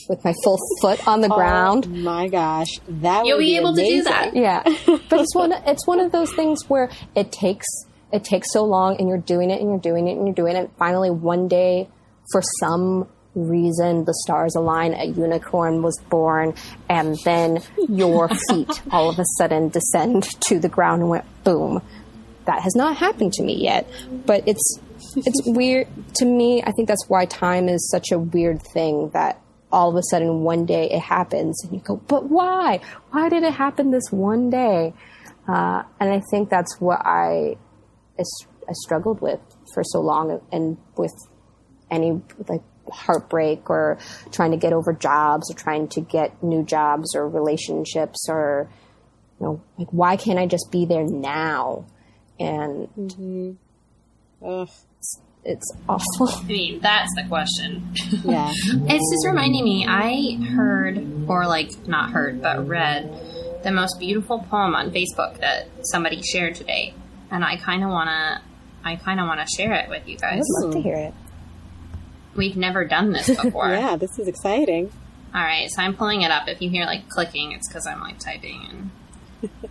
with my full foot on the ground. Oh my gosh, that you'll would be able amazing. to do that. Yeah, but it's one of those things where it takes so long, and you're doing it, and you're doing it, and you're doing it. And finally, one day, for some reason, the stars align. A unicorn was born, and then your feet all of a sudden descend to the ground and went boom. That has not happened to me yet, but it's weird to me. I think that's why time is such a weird thing, that all of a sudden one day it happens and you go, but why? Why did it happen this one day? And I think that's what I struggled with for so long, and with any like heartbreak or trying to get over jobs or trying to get new jobs or relationships, or, you know, like, why can't I just be there now? And it's awful. I mean, that's the question. Yeah. It's just reminding me, I heard, or like not heard, but read the most beautiful poem on Facebook that somebody shared today. And I kind of want to share it with you guys. I would love to hear it. We've never done this before. Yeah, this is exciting. All right, so I'm pulling it up. If you hear like clicking, it's because I'm like typing and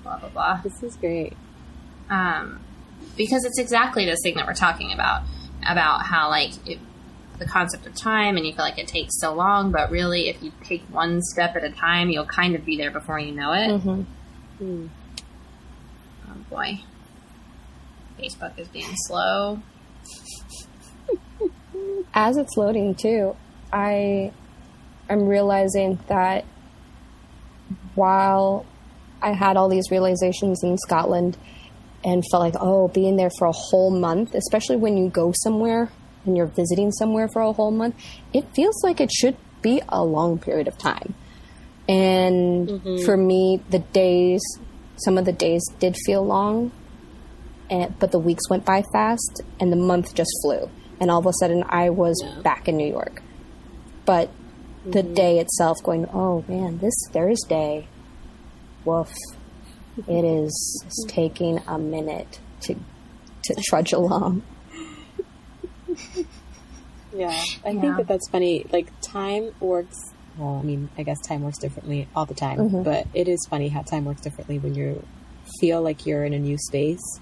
blah, blah, blah. This is great. Because it's exactly this thing that we're talking about how like the concept of time, and you feel like it takes so long, but really if you take one step at a time, you'll kind of be there before you know it. Mm-hmm. Mm. Oh boy. Facebook is being slow. As it's loading too, I'm realizing that while I had all these realizations in Scotland and felt like, oh, being there for a whole month, especially when you go somewhere and you're visiting somewhere for a whole month, it feels like it should be a long period of time. And for me, some of the days did feel long, but the weeks went by fast and the month just flew. And all of a sudden I was back in New York. But the day itself going, oh man, this Thursday, woof. It is taking a minute to trudge along. Yeah, I think that's funny. Like, time works, well, I mean, I guess time works differently all the time, but it is funny how time works differently when you feel like you're in a new space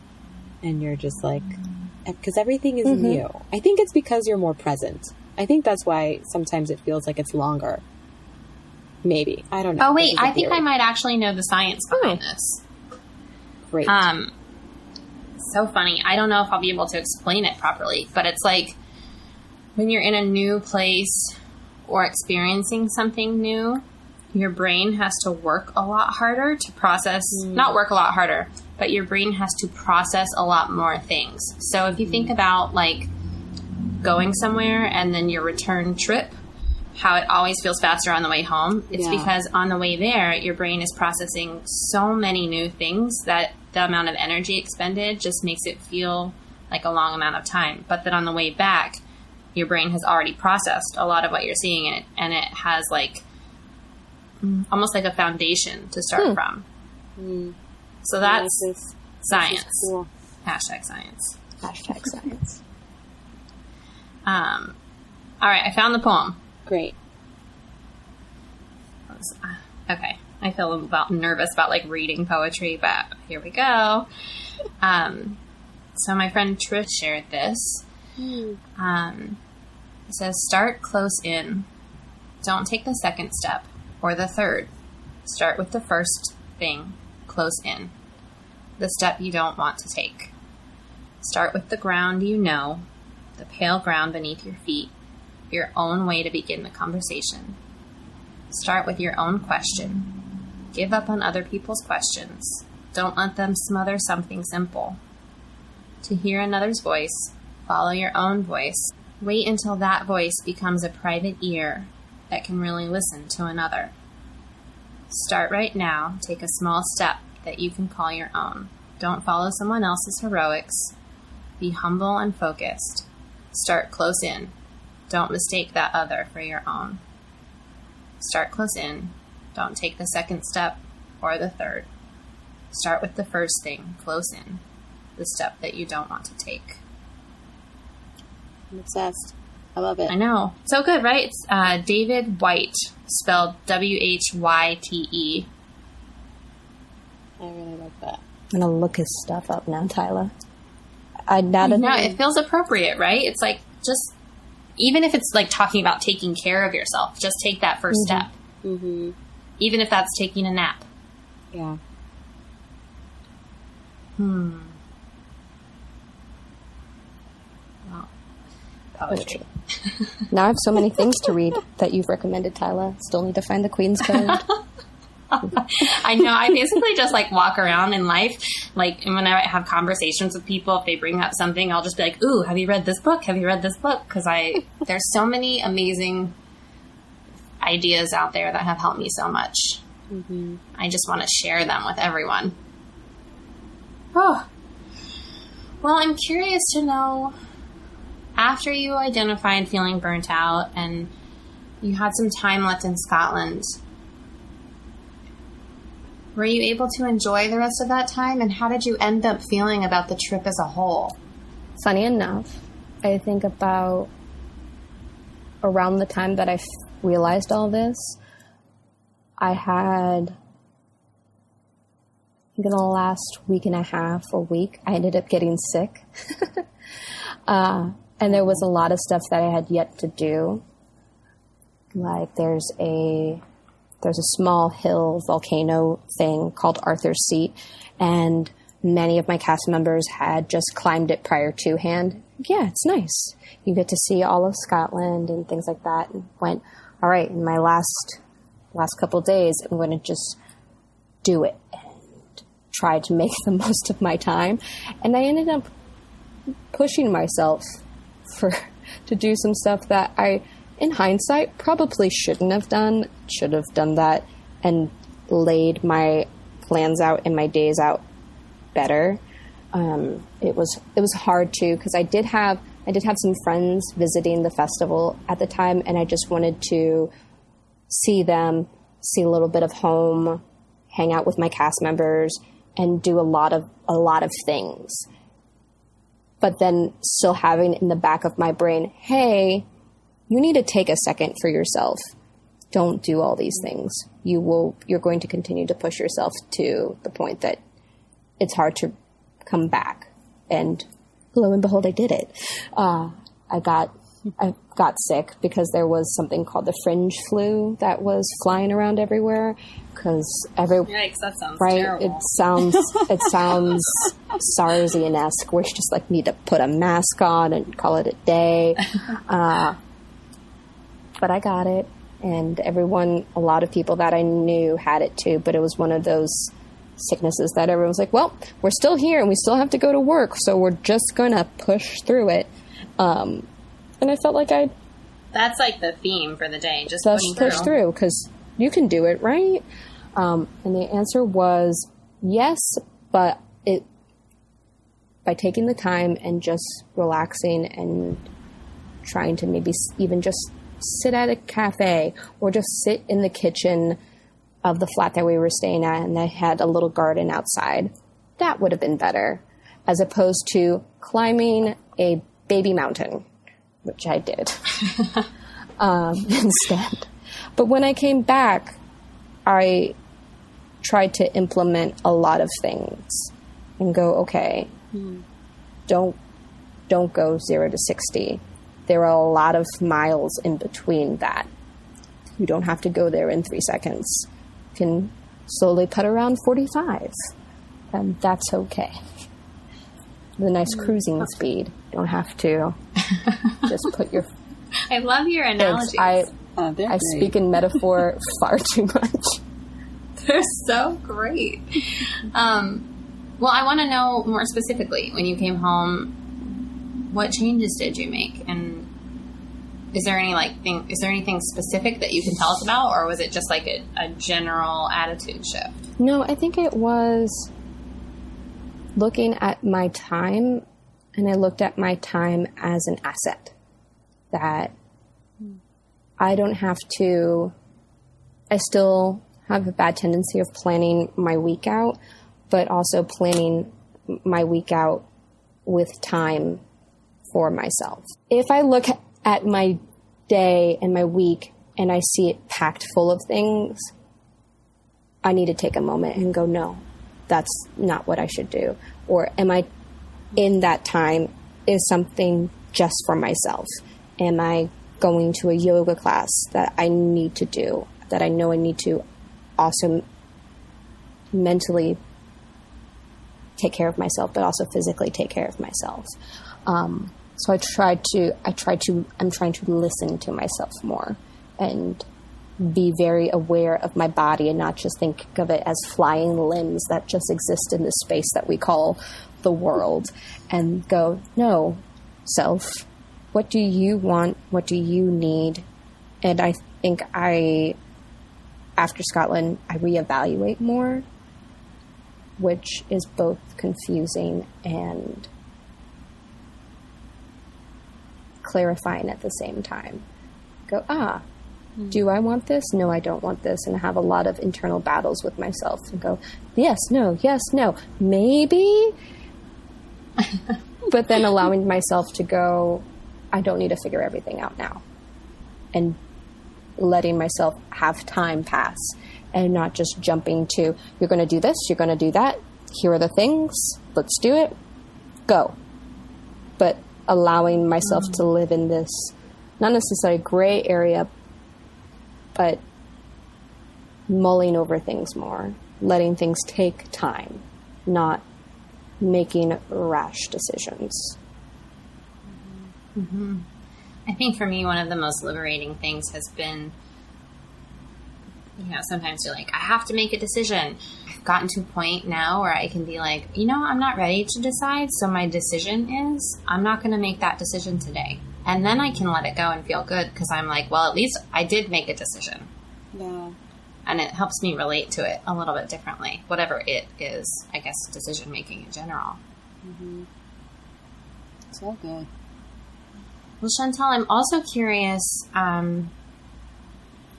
and you're just like, because everything is new. I think it's because you're more present. I think that's why sometimes it feels like it's longer. Maybe. I don't know. Oh, wait, I think I might actually know the science behind this. Great. So funny. I don't know if I'll be able to explain it properly, but it's like when you're in a new place or experiencing something new, your brain has to work a lot harder to process, not work a lot harder, but your brain has to process a lot more things. So if you think about like going somewhere and then your return trip, how it always feels faster on the way home, it's because on the way there, your brain is processing so many new things that the amount of energy expended just makes it feel like a long amount of time. But then on the way back, your brain has already processed a lot of what you're seeing in it, and it has like almost like a foundation to start from. So that's science. Cool. Hashtag science. Hashtag science. All right, I found the poem. Great. Okay, I feel about nervous about like reading poetry, but here we go. So my friend Trish shared this. It says, start close in. Don't take the second step or the third. Start with the first thing, close in. The step you don't want to take. Start with the ground you know. the pale ground beneath your feet, your own way to begin the conversation. Start with your own question. Give up on other people's questions. Don't let them smother something simple. To hear another's voice, follow your own voice. Wait until that voice becomes a private ear that can really listen to another. Start right now. Take a small step that you can call your own. Don't follow someone else's heroics. Be humble and focused. Start close in. Don't mistake that other for your own. Start close in. Don't take the second step or the third. Start with the first thing, close in, the step that you don't want to take. I'm obsessed. I love it. I know. So good, right? It's David Whyte, spelled Whyte. I really like that. I'm going to look his stuff up now, Tyler. It feels appropriate, right? It's like, just, even if it's like talking about taking care of yourself, just take that first step. Mm-hmm. Even if that's taking a nap. Yeah. Well, poetry. Now I have so many things to read that you've recommended, Tyler. Still need to find the Queen's Code. I know. I basically just like walk around in life, like, and when I have conversations with people, if they bring up something, I'll just be like, "Ooh, have you read this book? Have you read this book?" Because there's so many amazing ideas out there that have helped me so much. Mm-hmm. I just want to share them with everyone. Oh, well, I'm curious to know, after you identified feeling burnt out and you had some time left in Scotland, were you able to enjoy the rest of that time? And how did you end up feeling about the trip as a whole? Funny enough, I think about around the time that I realized all this, I had, I think in the last week and a half or week, I ended up getting sick. And there was a lot of stuff that I had yet to do. Like there's a small hill volcano thing called Arthur's Seat, and many of my cast members had just climbed it prior to hand. Yeah, it's nice. You get to see all of Scotland and things like that. And went, all right, in my last couple of days, I'm going to just do it and try to make the most of my time. And I ended up pushing myself to do some stuff that I, in hindsight, probably shouldn't have done. Should have done that and laid my plans out and my days out better. It was hard too, because I did have some friends visiting the festival at the time, and I just wanted to see them, see a little bit of home, hang out with my cast members, and do a lot of things. But then still having in the back of my brain, hey, you need to take a second for yourself. Don't do all these things. You're going to continue to push yourself to the point that it's hard to come back. And lo and behold, I did it. I got sick because there was something called the fringe flu that was flying around everywhere. Yikes, that sounds terrible. It sounds SARS-esque, where you just like need to put a mask on and call it a day. But I got it, and a lot of people that I knew had it too, but it was one of those sicknesses that everyone was like, well, we're still here and we still have to go to work, so we're just going to push through it. And I felt like that's like the theme for the day, just push through, because you can do it, right? And the answer was yes, but by taking the time and just relaxing and trying to maybe even just sit at a cafe or just sit in the kitchen of the flat that we were staying at, and they had a little garden outside, that would have been better, as opposed to climbing a baby mountain, which I did instead. But when I came back, I tried to implement a lot of things and go, okay, don't go 0 to 60. There are a lot of miles in between that. You don't have to go there in 3 seconds. You can slowly put around 45, and that's okay. the nice cruising speed. You don't have to just put your... I love your analogies. I speak in metaphor far too much. They're so great. Well, I want to know more specifically, when you came home, what changes did you make? And is there anything specific that you can tell us about, or was it just like a general attitude shift? No, I think it was looking at my time, and I looked at my time as an asset. That I don't have to... I still have a bad tendency of planning my week out, but also planning my week out with time for myself. If I look at my day and my week and I see it packed full of things, I need to take a moment and go, no, that's not what I should do. Or am I in that time is something just for myself? Am I going to a yoga class that I need to do, that I know I need to also mentally take care of myself, but also physically take care of myself. So I'm trying to listen to myself more and be very aware of my body and not just think of it as flying limbs that just exist in this space that we call the world, and go, no, self, what do you want? What do you need? And I think after Scotland, I reevaluate more, which is both confusing and clarifying at the same time. Go, do I want this? No, I don't want this. And I have a lot of internal battles with myself and go, yes, no, maybe. But then allowing myself to go, I don't need to figure everything out now. And letting myself have time pass and not just jumping to, you're going to do this, you're going to do that. Here are the things. Let's do it. Go. But allowing myself to live in this, not necessarily gray area, but mulling over things more, letting things take time, not making rash decisions. Mm-hmm. I think for me, one of the most liberating things has been, sometimes you're like, I have to make a decision. I've gotten to a point now where I can be like, I'm not ready to decide. So my decision is, I'm not going to make that decision today. And then I can let it go and feel good because I'm like, well, at least I did make a decision. Yeah. And it helps me relate to it a little bit differently, whatever it is, I guess, decision making in general. Mm-hmm. So good. Well, Chantel, I'm also curious. I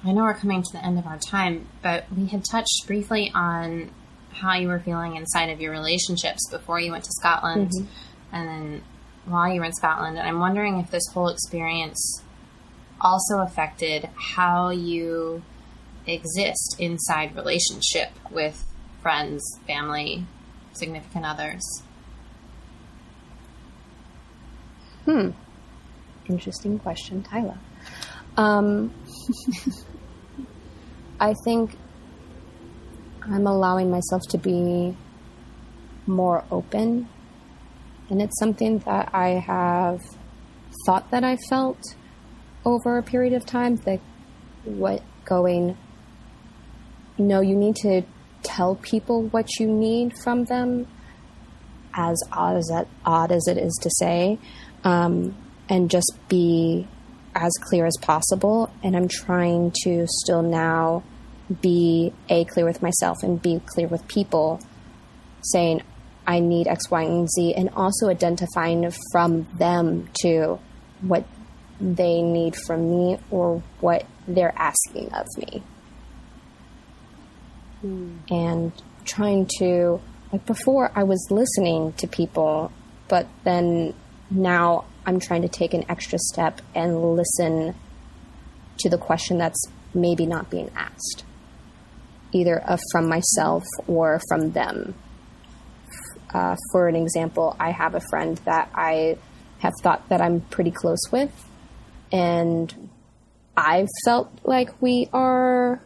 know we're coming to the end of our time, but we had touched briefly on how you were feeling inside of your relationships before you went to Scotland, and then while you were in Scotland. And I'm wondering if this whole experience also affected how you exist inside relationship with friends, family, significant others. Interesting question, Tyler. I think I'm allowing myself to be more open, and it's something that I have thought that I felt over a period of time, no, you need to tell people what you need from them, as odd as it is to say, and just be as clear as possible. And I'm trying to still now be clear with myself and be clear with people, saying I need X, Y, and Z, and also identifying from them to what they need from me or what they're asking of me. And trying to, like before I was listening to people, but then now I'm trying to take an extra step and listen to the question that's maybe not being asked, either from myself or from them. For an example, I have a friend that I have thought that I'm pretty close with, and I felt like we are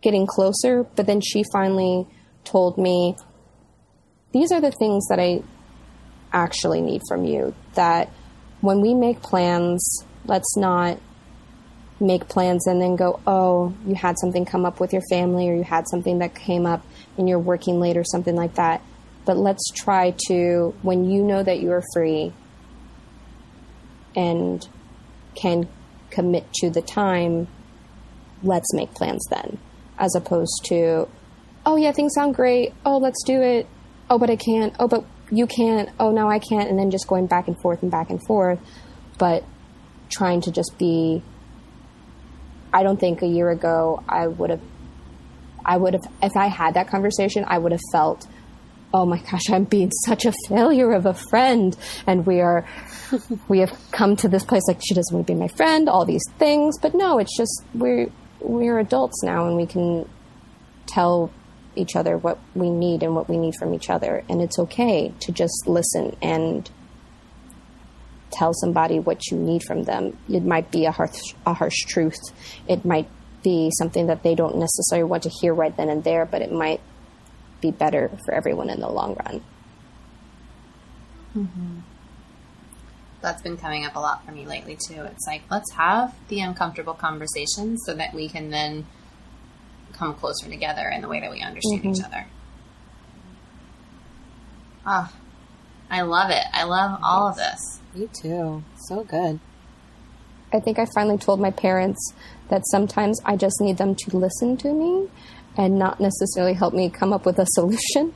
getting closer, but then she finally told me, these are the things that I actually need from you. That when we make plans, let's not make plans and then go, oh, you had something come up with your family, or you had something that came up and you're working late or something like that. But let's try to, when you know that you are free and can commit to the time, let's make plans then, as opposed to, oh yeah, things sound great. Oh, let's do it. Oh, but I can't. Oh, but you can't. Oh, no, I can't. And then just going back and forth and back and forth, but trying to just be, I don't think a year ago I would have, if I had that conversation, I would have felt, oh my gosh, I'm being such a failure of a friend. And we have come to this place, like, she doesn't want to be my friend, all these things. But no, it's just, we're adults now, and we can tell each other what we need and what we need from each other. And it's okay to just listen and tell somebody what you need from them. It might be a harsh truth. It might be something that they don't necessarily want to hear right then and there, but it might be better for everyone in the long run. Mm-hmm. That's been coming up a lot for me lately too. It's like, let's have the uncomfortable conversations so that we can then come closer together in the way that we understand each other. Oh, I love it. I love all of this. Me too. So good. I think I finally told my parents that sometimes I just need them to listen to me and not necessarily help me come up with a solution.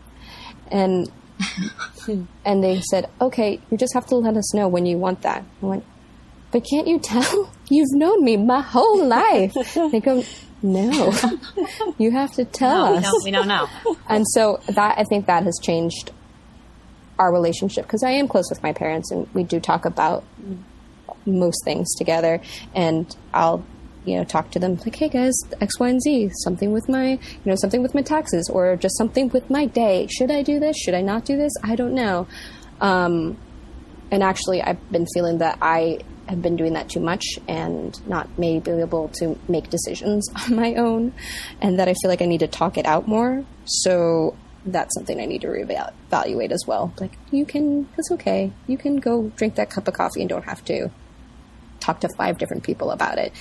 And and they said, okay, you just have to let us know when you want that. I went, but can't you tell? You've known me my whole life. They go, no, you have to tell us. We don't know. And so that, I think that has changed our relationship, because I am close with my parents and we do talk about most things together, and I'll, talk to them like, hey guys, X, Y, and Z, something with my taxes, or just something with my day. Should I do this? Should I not do this? I don't know. And actually I've been feeling that I have been doing that too much and not maybe able to make decisions on my own, and that I feel like I need to talk it out more. So that's something I need to reevaluate as well. Like, it's okay. You can go drink that cup of coffee and don't have to talk to 5 different people about it.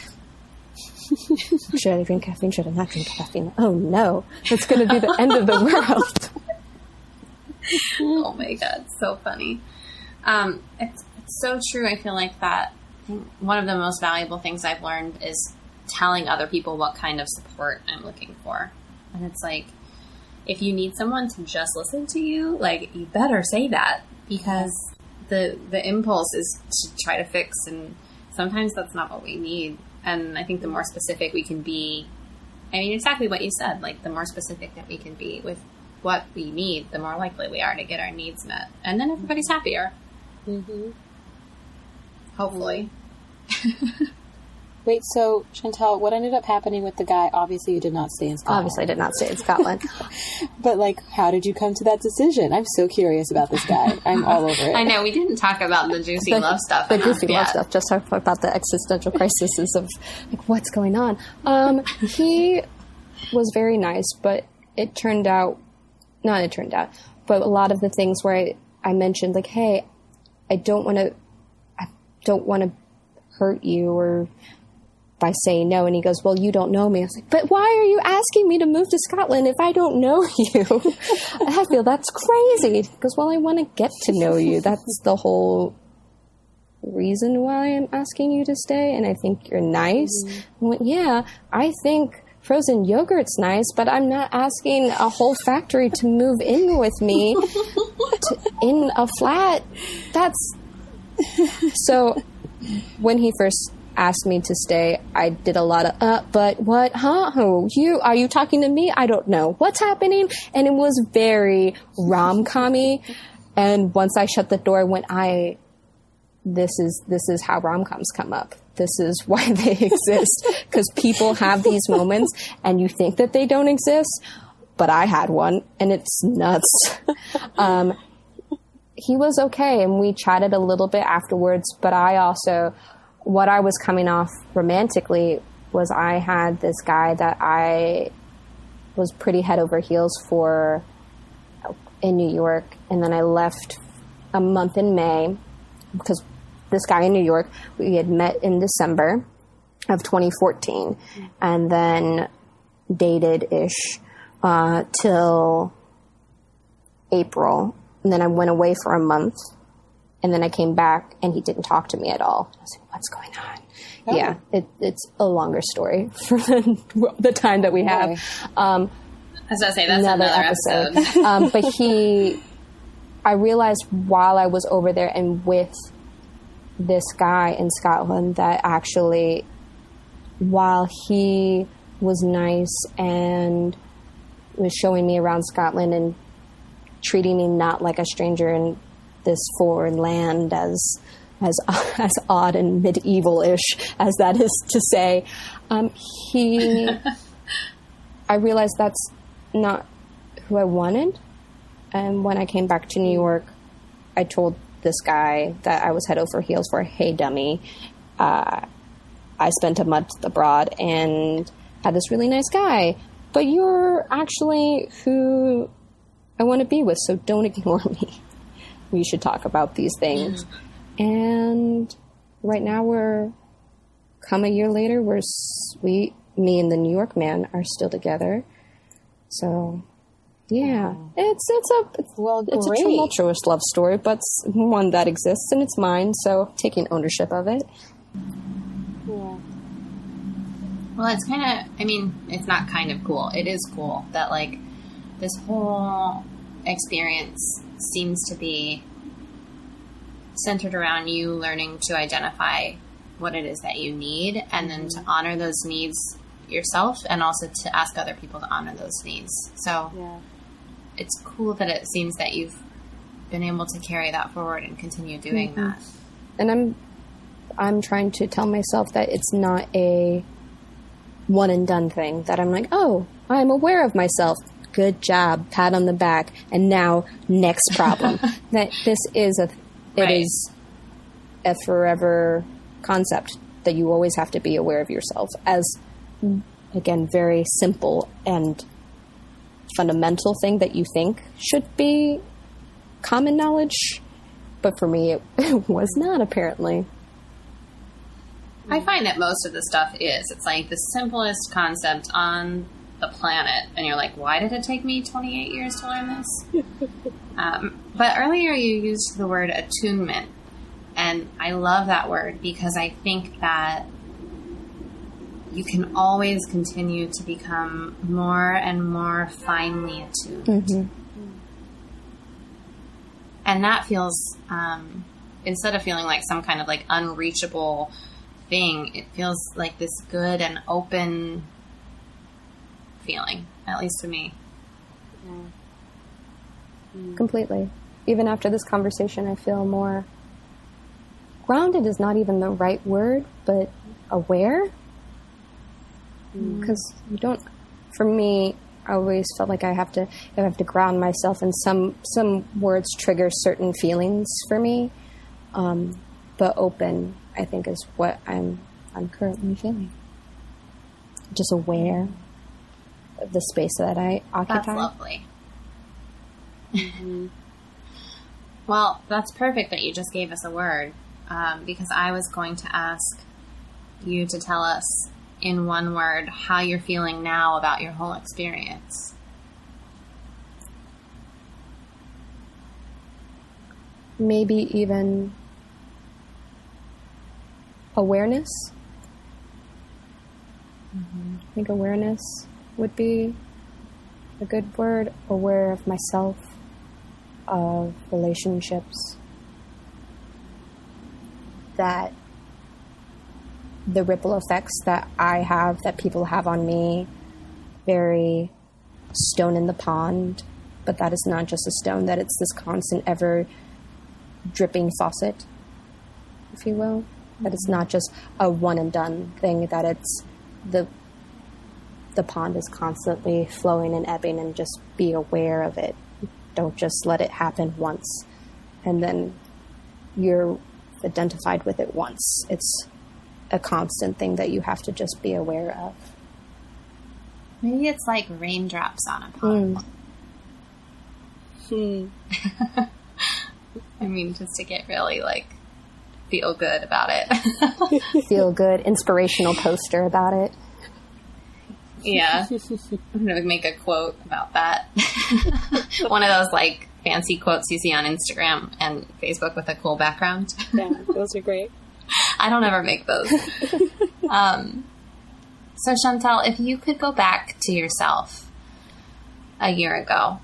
Should I drink caffeine? Should I not drink caffeine? Oh no, it's going to be the end of the world. Oh my God, so funny. It's so true. I feel like that one of the most valuable things I've learned is telling other people what kind of support I'm looking for. And it's like, if you need someone to just listen to you, like, you better say that, because the impulse is to try to fix, and sometimes that's not what we need. And I think the more specific we can be, I mean, exactly what you said, like, the more specific that we can be with what we need, the more likely we are to get our needs met. And then everybody's happier. Mm-hmm. Hopefully. Wait, so, Chantel, what ended up happening with the guy? Obviously, you did not stay in Scotland. Obviously, I did not stay in Scotland. But, like, how did you come to that decision? I'm so curious about this guy. I'm all over it. I know, we didn't talk about the juicy love stuff. The goofy love stuff. Just talk about the existential crises of, like, what's going on. He was very nice, but but a lot of the things where I mentioned, like, hey, I don't want to hurt you, or by saying no. And he goes, well, you don't know me. I was like, but why are you asking me to move to Scotland if I don't know you? I feel that's crazy. He goes, well, I want to get to know you. That's the whole reason why I'm asking you to stay. And I think you're nice. I went, yeah, I think frozen yogurt's nice, but I'm not asking a whole factory to move in with me in a flat. So when he first asked me to stay, I did a lot of, but what, huh? Who? Are you talking to me? I don't know. What's happening? And it was very rom-com-y. And once I shut the door, this is how rom-coms come up. This is why they exist. Because people have these moments and you think that they don't exist, but I had one and it's nuts. He was okay, and we chatted a little bit afterwards, but what I was coming off romantically was I had this guy that I was pretty head over heels for in New York, and then I left a month in May, because this guy in New York, we had met in December of 2014, and then dated-ish till April. And then I went away for a month, and then I came back, and he didn't talk to me at all. I was like, what's going on? Oh. Yeah, it's a longer story for the time that we have. I was going to say, that's another episode. But I realized while I was over there and with this guy in Scotland that actually, while he was nice and was showing me around Scotland and treating me not like a stranger in this foreign land as odd and medieval-ish as that is to say, I realized that's not who I wanted. And when I came back to New York, I told this guy that I was head over heels for, hey, dummy, I spent a month abroad and had this really nice guy, but you're actually who I want to be with, so don't ignore me. We should talk about these things. And right now come a year later, me and the New York man are still together. So, yeah, it's a tumultuous love story, but it's one that exists and it's mine. So taking ownership of it. Yeah. Well, it's kind of, it's not kind of cool. It is cool that, like, this whole experience seems to be centered around you learning to identify what it is that you need and then to honor those needs yourself and also to ask other people to honor those needs. So it's cool that it seems that you've been able to carry that forward and continue doing that. And I'm trying to tell myself that it's not a one and done thing, that I'm like, oh, I'm aware of myself. Good job, pat on the back, and now next problem. That this is it is a forever concept that you always have to be aware of yourself as, again, very simple and fundamental thing that you think should be common knowledge, but for me it was not, apparently. I find that most of the stuff is. It's like the simplest concept on the planet, and you're like, why did it take me 28 years to learn this? But earlier you used the word attunement, and I love that word because I think that you can always continue to become more and more finely attuned. And that feels, instead of feeling like some kind of like unreachable thing, it feels like this good and open feeling, at least to me. Completely. Even after this conversation, I feel more grounded is not even the right word, but aware. Because you don't, for me, I always felt like I have to ground myself, and some words trigger certain feelings for me. But open, I think, is what I'm currently feeling. Just aware of the space that I occupy. That's lovely. Well, that's perfect that you just gave us a word, because I was going to ask you to tell us in one word how you're feeling now about your whole experience. Maybe even awareness. I think awareness would be a good word. Aware of myself, of relationships, that the ripple effects that I have, that people have on me, very stone in the pond, but that is not just a stone, that it's this constant, ever dripping faucet, if you will. That it's not just a one and done thing, that it's the pond is constantly flowing and ebbing, and just be aware of it. Don't just let it happen once and then you're identified with it once. It's a constant thing that you have to just be aware of. Maybe it's like raindrops on a pond. I mean, just to get really, like, feel good about it. Feel good, inspirational poster about it. Yeah. I'm going to make a quote about that. One of those, like, fancy quotes you see on Instagram and Facebook with a cool background. Yeah, those are great. I don't ever make those. So, Chantel, if you could go back to yourself a year ago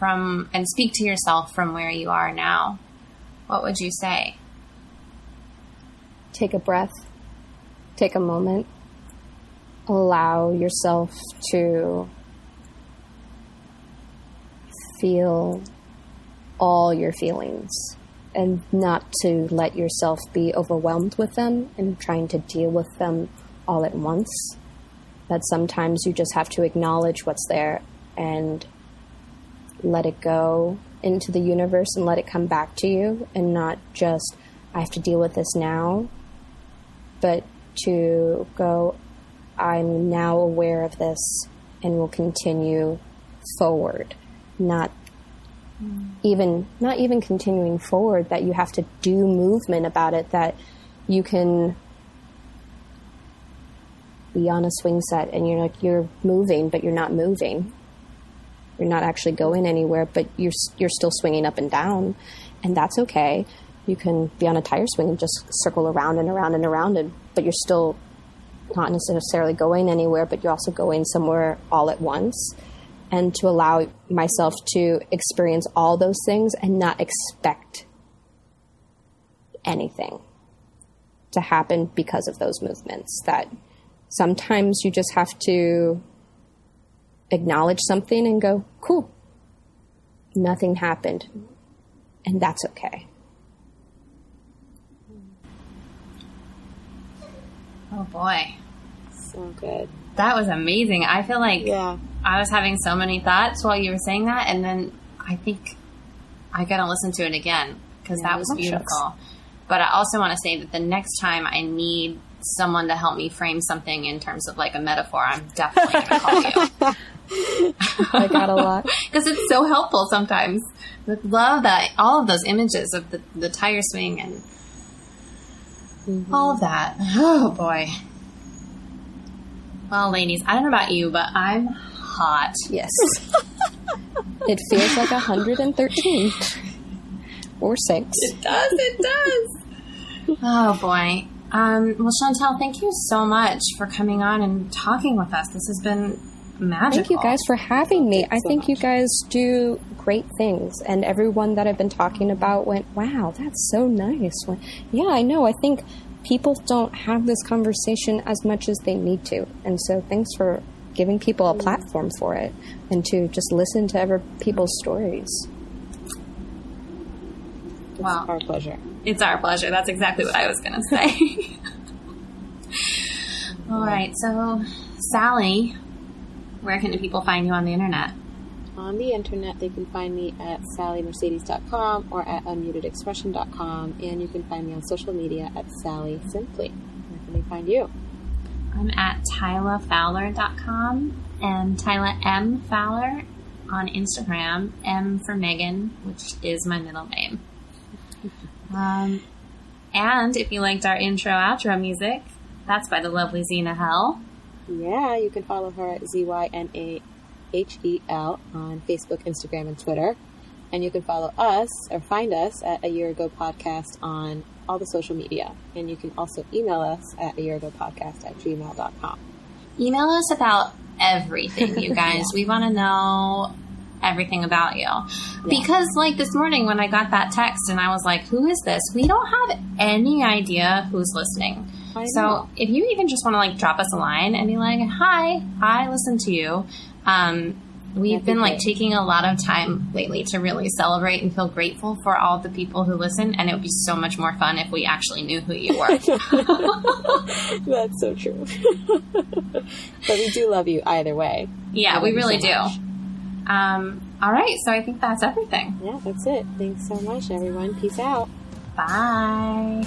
and speak to yourself from where you are now, what would you say? Take a breath. Take a moment. Allow yourself to feel all your feelings and not to let yourself be overwhelmed with them and trying to deal with them all at once. That sometimes you just have to acknowledge what's there and let it go into the universe and let it come back to you, and not just, I have to deal with this now, but to go, I'm now aware of this and will continue forward. Not even continuing forward, that you have to do movement about it, that you can be on a swing set and you're moving, but you're not moving. You're not actually going anywhere, but you're still swinging up and down, and that's okay. You can be on a tire swing and just circle around and around and around, but you're still not necessarily going anywhere, but you're also going somewhere all at once. And to allow myself to experience all those things and not expect anything to happen because of those movements. That sometimes you just have to acknowledge something and go, cool, nothing happened, and that's okay. Oh, boy. So good. That was amazing. I feel like Yeah. I was having so many thoughts while you were saying that, and then I think I got to listen to it again because that was beautiful. But I also want to say that the next time I need someone to help me frame something in terms of like a metaphor, I'm definitely going to call you. I got a lot. Because it's so helpful sometimes. I love that, all of those images of the tire swing and all of that. Oh, boy. Well, ladies, I don't know about you, but I'm hot. Yes. It feels like 113 or 6. It does. Oh, boy. Well, Chantel, thank you so much for coming on and talking with us. This has been magical. Thank you guys for having me. I think you guys do great things, and everyone that I've been talking about went, wow, that's so nice. Yeah, I know. I think people don't have this conversation as much as they need to, and so thanks for giving people a platform for it and to just listen to other people's stories. Well, Our pleasure. It's our pleasure. That's exactly what I was going to say. All right. So, Sally, where can the people find you on the internet? On the internet, they can find me at sallymercedes.com or at unmutedexpression.com, and you can find me on social media at Sally Simply. Where can they find you? I'm at TylaFowler.com and Tyla M. Fowler on Instagram, M for Megan, which is my middle name. And if you liked our intro outro music, that's by the lovely Zena Hell. Yeah, you can follow her at ZYNAHEL on Facebook, Instagram, and Twitter. And you can follow us or find us at A Year Ago Podcast on all the social media. And you can also email us at ayearagopodcast@gmail.com. Email us about everything, you guys. We want to know everything about you. Because, like, this morning when I got that text and I was like, who is this? We don't have any idea who's listening. So if you even just want to, like, drop us a line and be like, hi, I listened to you. We've been, like, taking a lot of time lately to really celebrate and feel grateful for all the people who listen, and it would be so much more fun if we actually knew who you were. That's so true. But we do love you either way. Yeah, we really do. All right, so I think that's everything. Yeah, that's it. Thanks so much, everyone. Peace out. Bye.